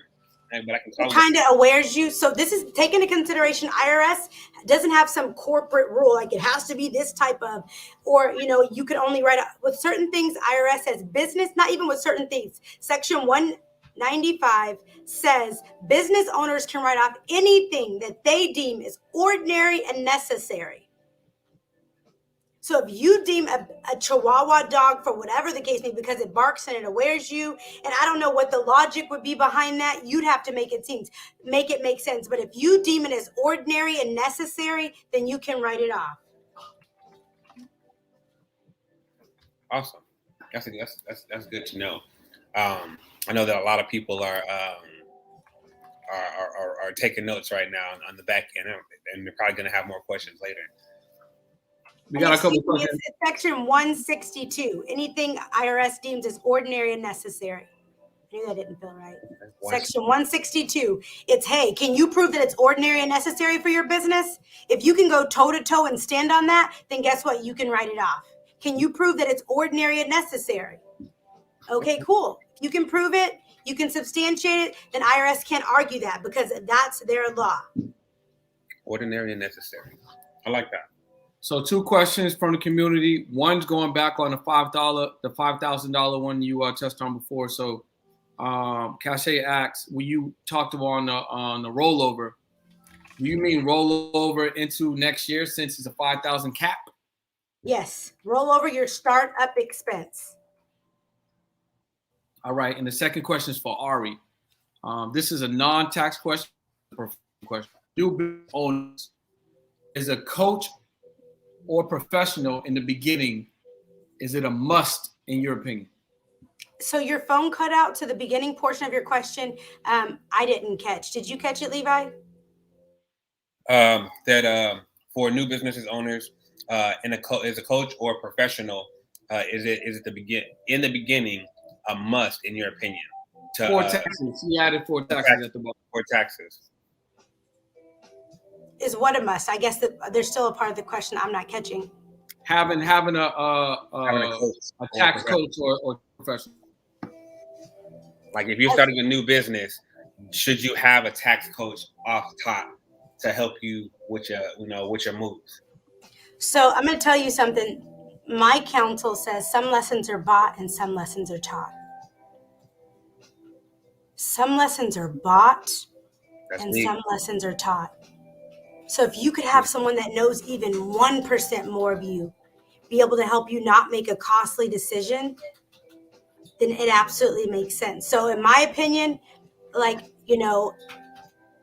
But I can it kind of awares you. So this is taken into consideration. IRS doesn't have some corporate rule like it has to be this type of, or you can only write with certain things. IRS has business, not even with certain things. Section 195 says business owners can write off anything that they deem is ordinary and necessary. So if you deem a Chihuahua dog, for whatever the case may be, because it barks and it awares you, and I don't know what the logic would be behind that, you'd have to make it make sense. But if you deem it as ordinary and necessary, then you can write it off. Awesome. That's good to know. I know that a lot of people are taking notes right now on the back end, and they're probably going to have more questions later. We got a couple questions. It's section 162. Anything IRS deems as ordinary and necessary. I knew that didn't feel right. Section 162. It's, hey, can you prove that it's ordinary and necessary for your business? If you can go toe to toe and stand on that, then guess what? You can write it off. Can you prove that it's ordinary and necessary? Okay, cool. If you can prove it, you can substantiate it, then IRS can't argue that because that's their law. Ordinary and necessary. I like that. So 2 questions from the community. One's going back on the $5,000 one you touched on before. So Cache asks, when you talked about on the rollover, do you mean rollover into next year since it's a 5,000 cap? Yes, roll over your startup expense. All right, and the second question is for Ari. This is a non-tax question. New business owners, is a coach or professional in the beginning, is it a must in your opinion? So your phone cut out to the beginning portion of your question. I didn't catch. Did you catch it, Levi? That for new businesses owners, is a coach or a professional, is it in the beginning a must in your opinion? For taxes, he added 4 taxes at the bottom. 4 taxes. Is what a must? I guess that there's still a part of the question I'm not catching. Having a tax coach or professional. Like if you're starting a new business, should you have a tax coach off top to help you with your moves? So I'm going to tell you something. My counsel says some lessons are bought and some lessons are taught. Some lessons are bought and some lessons are taught. So if you could have someone that knows even 1% more of you, be able to help you not make a costly decision, then it absolutely makes sense. So in my opinion,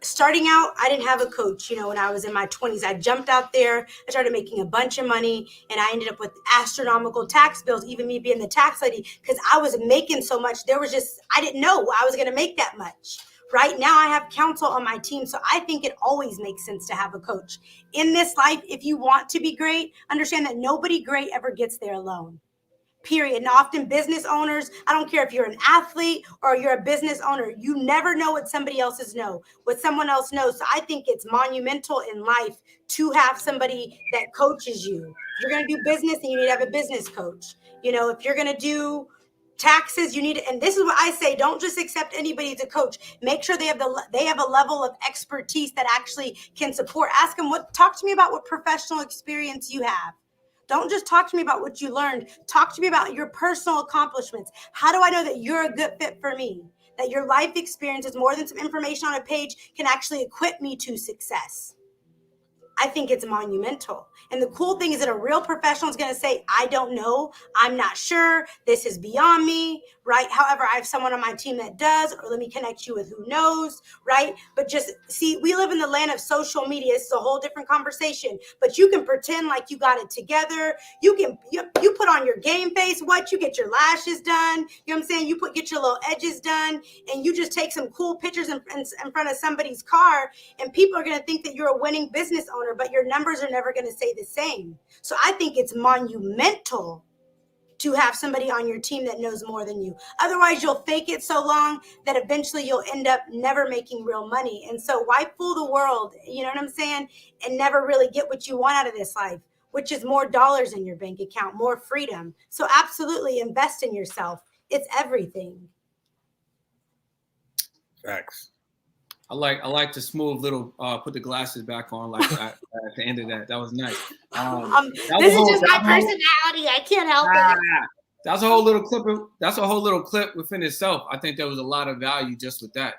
starting out, I didn't have a coach, when I was in my 20s. I jumped out there, I started making a bunch of money, and I ended up with astronomical tax bills, even me being the tax lady, because I was making so much. I didn't know I was going to make that much. Right now, I have counsel on my team, so I think it always makes sense to have a coach. In this life, if you want to be great, understand that nobody great ever gets there alone. Period. And often business owners, I don't care if you're an athlete or you're a business owner, you never know what somebody else knows. So I think it's monumental in life to have somebody that coaches you. If you're going to do business, then you need to have a business coach. If you're going to do taxes, you need to, and this is what I say, don't just accept anybody as a coach. Make sure they have a level of expertise that actually can support. Ask them talk to me about what professional experience you have. Don't just talk to me about what you learned. Talk to me about your personal accomplishments. How do I know that you're a good fit for me? That your life experience is more than some information on a page can actually equip me to success. I think it's monumental. And the cool thing is that a real professional is going to say, I don't know, I'm not sure, this is beyond me, right? However, I have someone on my team that does, or let me connect you with who knows, right? But just see, we live in the land of social media. It's a whole different conversation, but you can pretend like you got it together. You put on your game face, you get your lashes done, you know what I'm saying? Get your little edges done, and you just take some cool pictures in front of somebody's car, and people are going to think that you're a winning business owner, but your numbers are never going to say the same. So I think it's monumental to have somebody on your team that knows more than you. Otherwise, you'll fake it so long that eventually you'll end up never making real money. And so why fool the world, you know what I'm saying, and never really get what you want out of this life, which is more dollars in your bank account, more freedom. So absolutely invest in yourself. It's everything. Facts. I like the smooth little put the glasses back on like that at the end of that. That was nice. This is just my personality. I can't help it. That's a whole little clip. That's a whole little clip within itself. I think there was a lot of value just with that.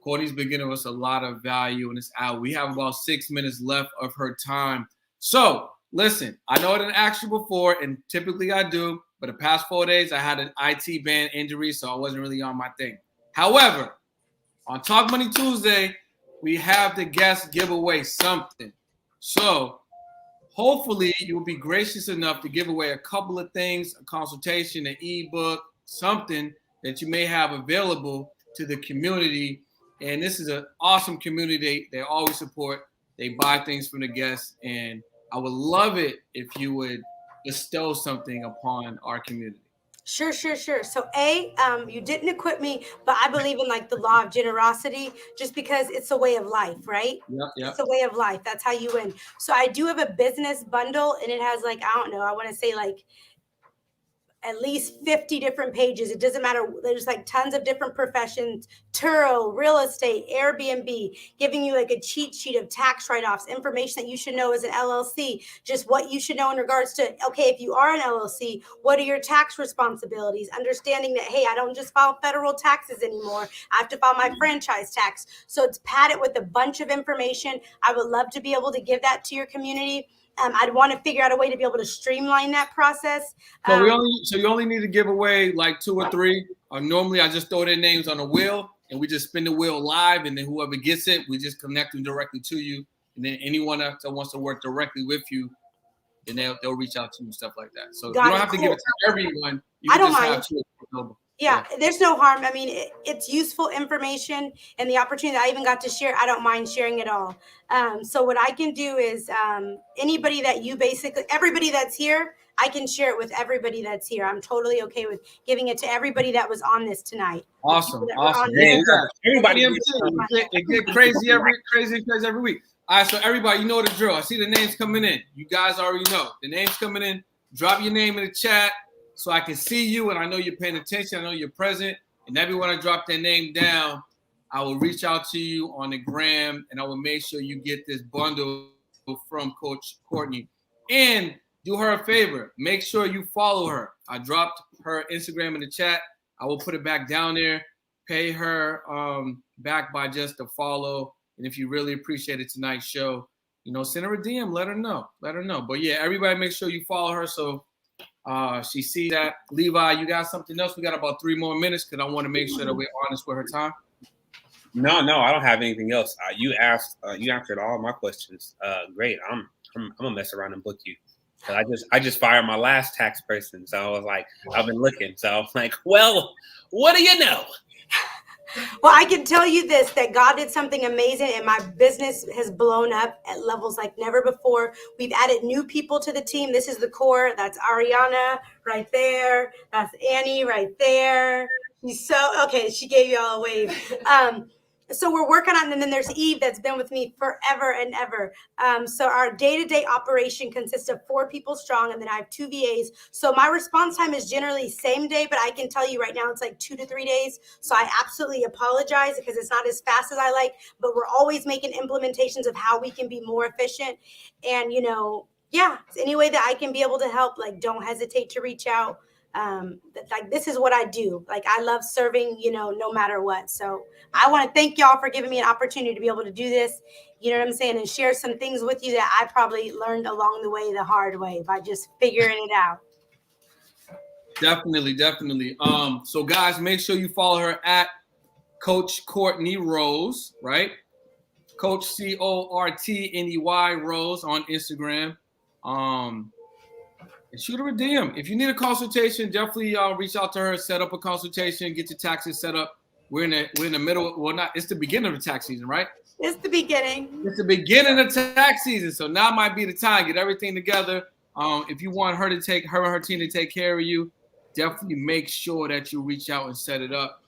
Courtney's been giving us a lot of value in this hour. We have about 6 minutes left of her time. So listen, I know I didn't ask you before, and typically I do, but the past 4 days I had an IT band injury, so I wasn't really on my thing. However, on Talk Money Tuesday, we have the guests give away something. So hopefully you'll be gracious enough to give away a couple of things, a consultation, an ebook, something that you may have available to the community. And this is an awesome community. They always support. They buy things from the guests. And I would love it if you would bestow something upon our community. Sure. So you didn't equip me, but I believe in like the law of generosity, just because it's a way of life, right? Yep. It's a way of life. That's how you win. So I do have a business bundle, and it has like, I don't know, I want to say like at least 50 different pages. It doesn't matter. There's like tons of different professions, Turo, real estate, Airbnb, giving you like a cheat sheet of tax write-offs, information that you should know as an LLC, just what you should know in regards to, okay, if you are an LLC, what are your tax responsibilities? Understanding that, hey, I don't just file federal taxes anymore. I have to file my franchise tax. So it's padded with a bunch of information. I would love to be able to give that to your community. I'd want to figure out a way to be able to streamline that process. So you only need to give away like 2 or 3. Normally, I just throw their names on a wheel and we just spin the wheel live, and then whoever gets it, we just connect them directly to you. And then anyone else that wants to work directly with you, then they'll reach out to you and stuff like that. So you don't have to give it to everyone. You I don't just mind. have 2 or 3. Yeah, there's no harm. I mean, it's useful information, and the opportunity that I even got to share, I don't mind sharing it all. So what I can do is anybody that everybody that's here, I can share it with everybody that's here. I'm totally okay with giving it to everybody that was on this tonight. Awesome. Everybody, it get crazy every week. All right, so everybody, you know the drill. I see the names coming in. You guys already know the names coming in. Drop your name in the chat, so I can see you, and I know you're paying attention. I know you're present, and everyone that dropped their name down, I will reach out to you on the gram, and I will make sure you get this bundle from Coach Courtney. And do her a favor. Make sure you follow her. I dropped her Instagram in the chat. I will put it back down there. Pay her back by just a follow. And if you really appreciated tonight's show, send her a DM. Let her know. But yeah, everybody make sure you follow her so she sees that. Levi, you got something else? We got about 3 more minutes because I want to make sure that we're honest with her time. No, I don't have anything else. You answered all my questions. Great. I'm gonna mess around and book you. I just fired my last tax person, so I was like, I've been looking. So I'm like, well, what do you know? Well, I can tell you this, that God did something amazing, and my business has blown up at levels like never before. We've added new people to the team. This is the core. That's Ariana right there. That's Annie right there. She gave you all a wave. So we're working on, and then there's Eve that's been with me forever and ever. So our day-to-day operation consists of 4 people strong, and then I have 2 VAs. So my response time is generally same day, but I can tell you right now it's like 2 to 3 days. So I absolutely apologize because it's not as fast as I like, but we're always making implementations of how we can be more efficient. And, any way that I can be able to help, like, don't hesitate to reach out. This is what I do. Like, I love serving, no matter what. So I want to thank y'all for giving me an opportunity to be able to do this, you know what I'm saying, and share some things with you that I probably learned along the way the hard way by just figuring it out. Definitely. So guys, make sure you follow her at Coach Courtney Rose, right? Coach Cortney Rose on Instagram. And shoot her a DM. If you need a consultation, definitely reach out to her, set up a consultation, get your taxes set up. We're in the middle. Well, it's the beginning of the tax season, right? It's the beginning. It's the beginning of tax season. So now might be the time. Get everything together. If you want her and her team to take care of you, definitely make sure that you reach out and set it up.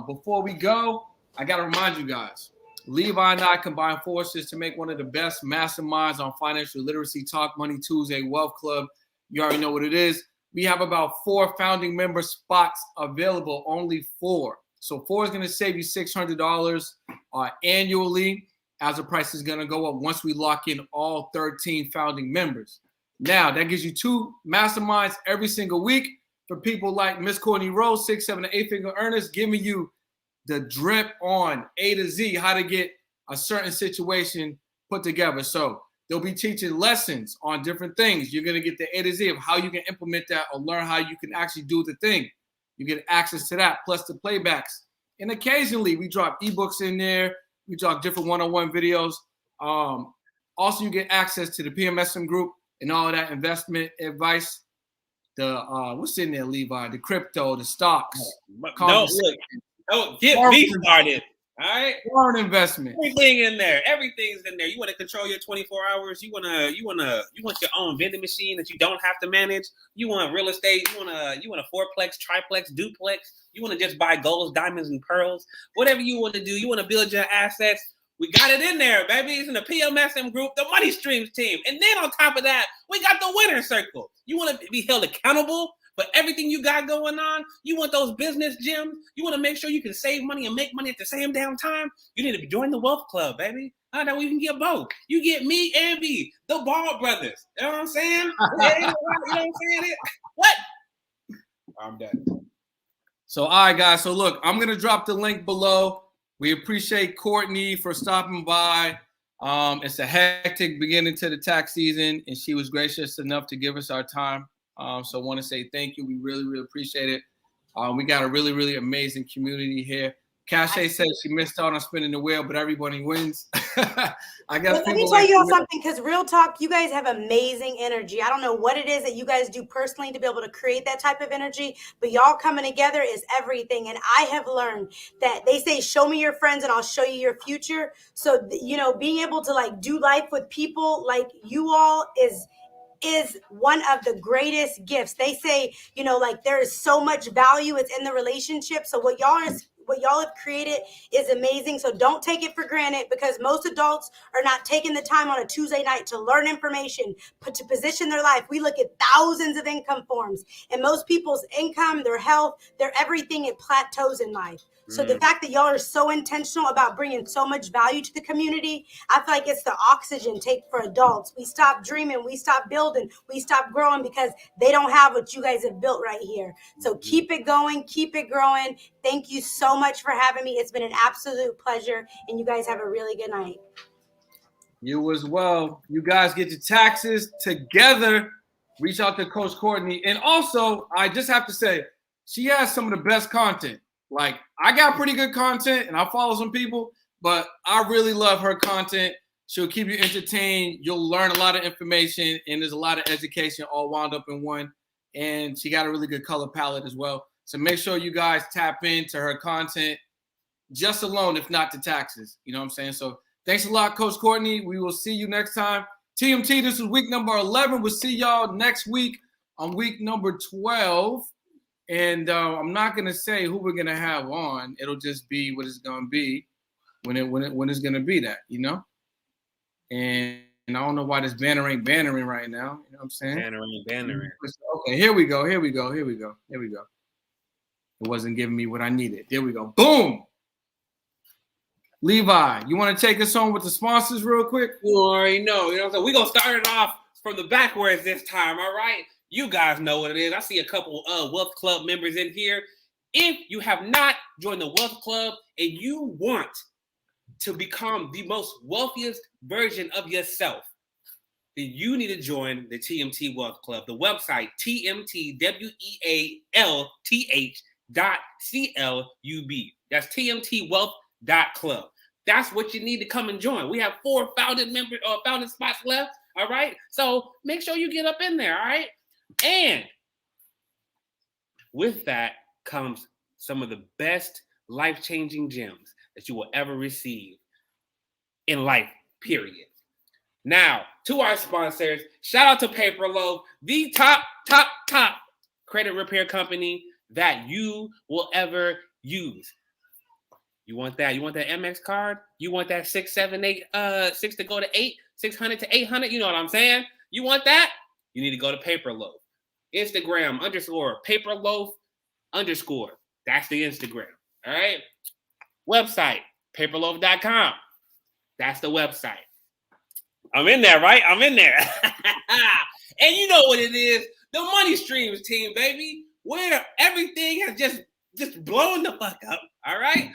Before we go, I got to remind you guys, Levi and I combine forces to make one of the best masterminds on financial literacy, Talk Money Tuesday Wealth Club. You already know what it is. We have about 4 founding member spots available, only 4. So 4 is going to save you $600 annually, as the price is going to go up once we lock in all 13 founding members. Now, that gives you 2 masterminds every single week for people like Miss Courtney Rose, 6, 7, and 8-figure earners, giving you the drip on A to Z, how to get a certain situation put together. So they'll be teaching lessons on different things. You're going to get the A to Z of how you can implement that or learn how you can actually do the thing. You get access to that, plus the playbacks. And occasionally we drop ebooks in there. We drop different one-on-one videos. Also, you get access to the PMSM group and all of that investment advice. what's in there, Levi? The crypto, the stocks. Don't get me started. All right, foreign investment. Everything in there. Everything's in there. You want to control your 24 hours. You want your own vending machine that you don't have to manage. You want real estate. You want a fourplex, triplex, duplex. You want to just buy golds, diamonds, and pearls. Whatever you want to do. You want to build your assets. We got it in there, baby. It's in the PMSM group, the Money Streams team. And then on top of that, we got the winner circle. You want to be held accountable for everything you got going on? You want those business gems? You want to make sure you can save money and make money at the same damn time? You need to join the Wealth Club, baby. I know we can get both. You get me and me, the Ball brothers. You know what I'm saying? You know what I'm saying? What? I'm done. So, all right, guys. So, look, I'm going to drop the link below. We appreciate Courtney for stopping by. It's a hectic beginning to the tax season, and she was gracious enough to give us our time. So I want to say thank you. We really, really appreciate it. We got a really, really amazing community here. Cache said she missed out on spinning the wheel, but everybody wins. I guess. Well, let me tell you all something, because real talk, you guys have amazing energy. I don't know what it is that you guys do personally to be able to create that type of energy, but y'all coming together is everything. And I have learned that they say, show me your friends and I'll show you your future. So, being able to like do life with people like you all is one of the greatest gifts. They say, like there is so much value. It's in the relationship. So what y'all have created is amazing. So don't take it for granted, because most adults are not taking the time on a Tuesday night to learn information, to position their life. We look at thousands of income forms, and most people's income, their health, their everything, it plateaus in life. So the fact that y'all are so intentional about bringing so much value to the community, I feel like it's the oxygen take for adults. We stop dreaming, we stop building, we stop growing because they don't have what you guys have built right here. So keep it going, keep it growing. Thank you so much for having me. It's been an absolute pleasure, and you guys have a really good night. You as well. You guys get your taxes together. Reach out to Coach Courtney. And also, I just have to say, she has some of the best content. Like, I got pretty good content, and I follow some people, but I really love her content. She'll keep you entertained. You'll learn a lot of information, and there's a lot of education all wound up in one. And she got a really good color palette as well. So make sure you guys tap into her content just alone, if not the taxes. You know what I'm saying? So thanks a lot, Coach Courtney. We will see you next time. TMT, this is week number 11. We'll see y'all next week on week number 12. And I'm not going to say who we're going to have on. It'll just be what it's going to be when it's going to be that, And I don't know why this banner ain't bannering right now. You know what I'm saying? Bannering. Okay, here we go. It wasn't giving me what I needed. There we go. Boom. Levi, you want to take us on with the sponsors real quick? You already know. You know what I'm saying? We're going to start it off from the backwards this time, all right? You guys know what it is. I see a couple Wealth Club members in here. If you have not joined the Wealth Club and you want to become the most wealthiest version of yourself, then you need to join the TMT Wealth Club. The website, tmtwealth.club. That's tmtwealth.club. That's what you need to come and join. We have 4 founding spots left, all right? So make sure you get up in there, all right? And with that comes some of the best life-changing gems that you will ever receive in life, period. Now, to our sponsors, shout out to Paper Loaf, the top credit repair company that you will ever use. You want that? You want that MX card? You want that 6, 7, 8, 6 to go to 8, 600 to 800? You know what I'm saying? You want that? You need to go to Paper Loaf. Instagram _Paper Loaf _. That's the Instagram. All right. Website, paperloaf.com. That's the website. I'm in there, right? I'm in there. And you know what it is. The Money Streams team, baby. Where everything has just blown the fuck up. All right.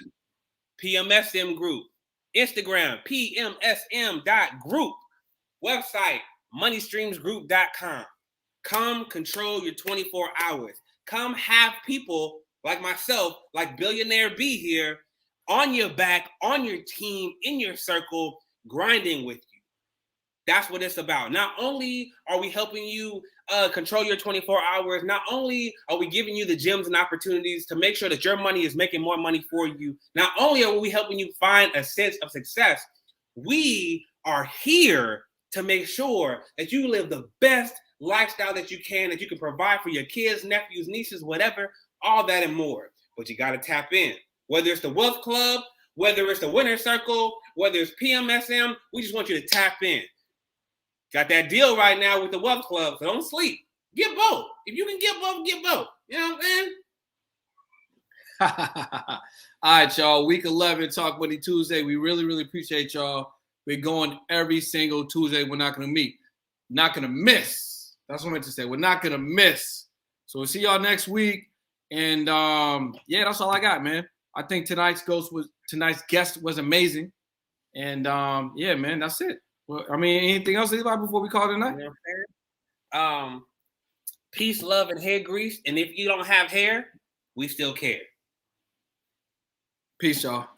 PMSM group. Instagram, pmsm.group. Website, moneystreamsgroup.com. Come control your 24 hours. Come have people like myself, like Billionaire B here, on your back, on your team, in your circle, grinding with you. That's what it's about. Not only are we helping you control your 24 hours, not only are we giving you the gems and opportunities to make sure that your money is making more money for you, not only are we helping you find a sense of success, we are here to make sure that you live the best lifestyle that you can provide for your kids, nephews, nieces, whatever, all that and more. But you got to tap in. Whether it's the Wealth Club, whether it's the Winner Circle, whether it's PMSM, we just want you to tap in. Got that deal right now with the Wealth Club, so don't sleep. Get both. If you can get both, get both. You know what I'm saying? All right, y'all. Week 11, Talk Money Tuesday. We really, really appreciate y'all. We're going every single Tuesday. We're not going to meet. Not going to miss. That's what I meant to say. We're not going to miss. So we'll see y'all next week. And, yeah, that's all I got, man. I think tonight's guest was amazing. And, yeah, man, that's it. Well, I mean, anything else, Levi, before we call it a night? You know, peace, love, and hair grease. And if you don't have hair, we still care. Peace, y'all.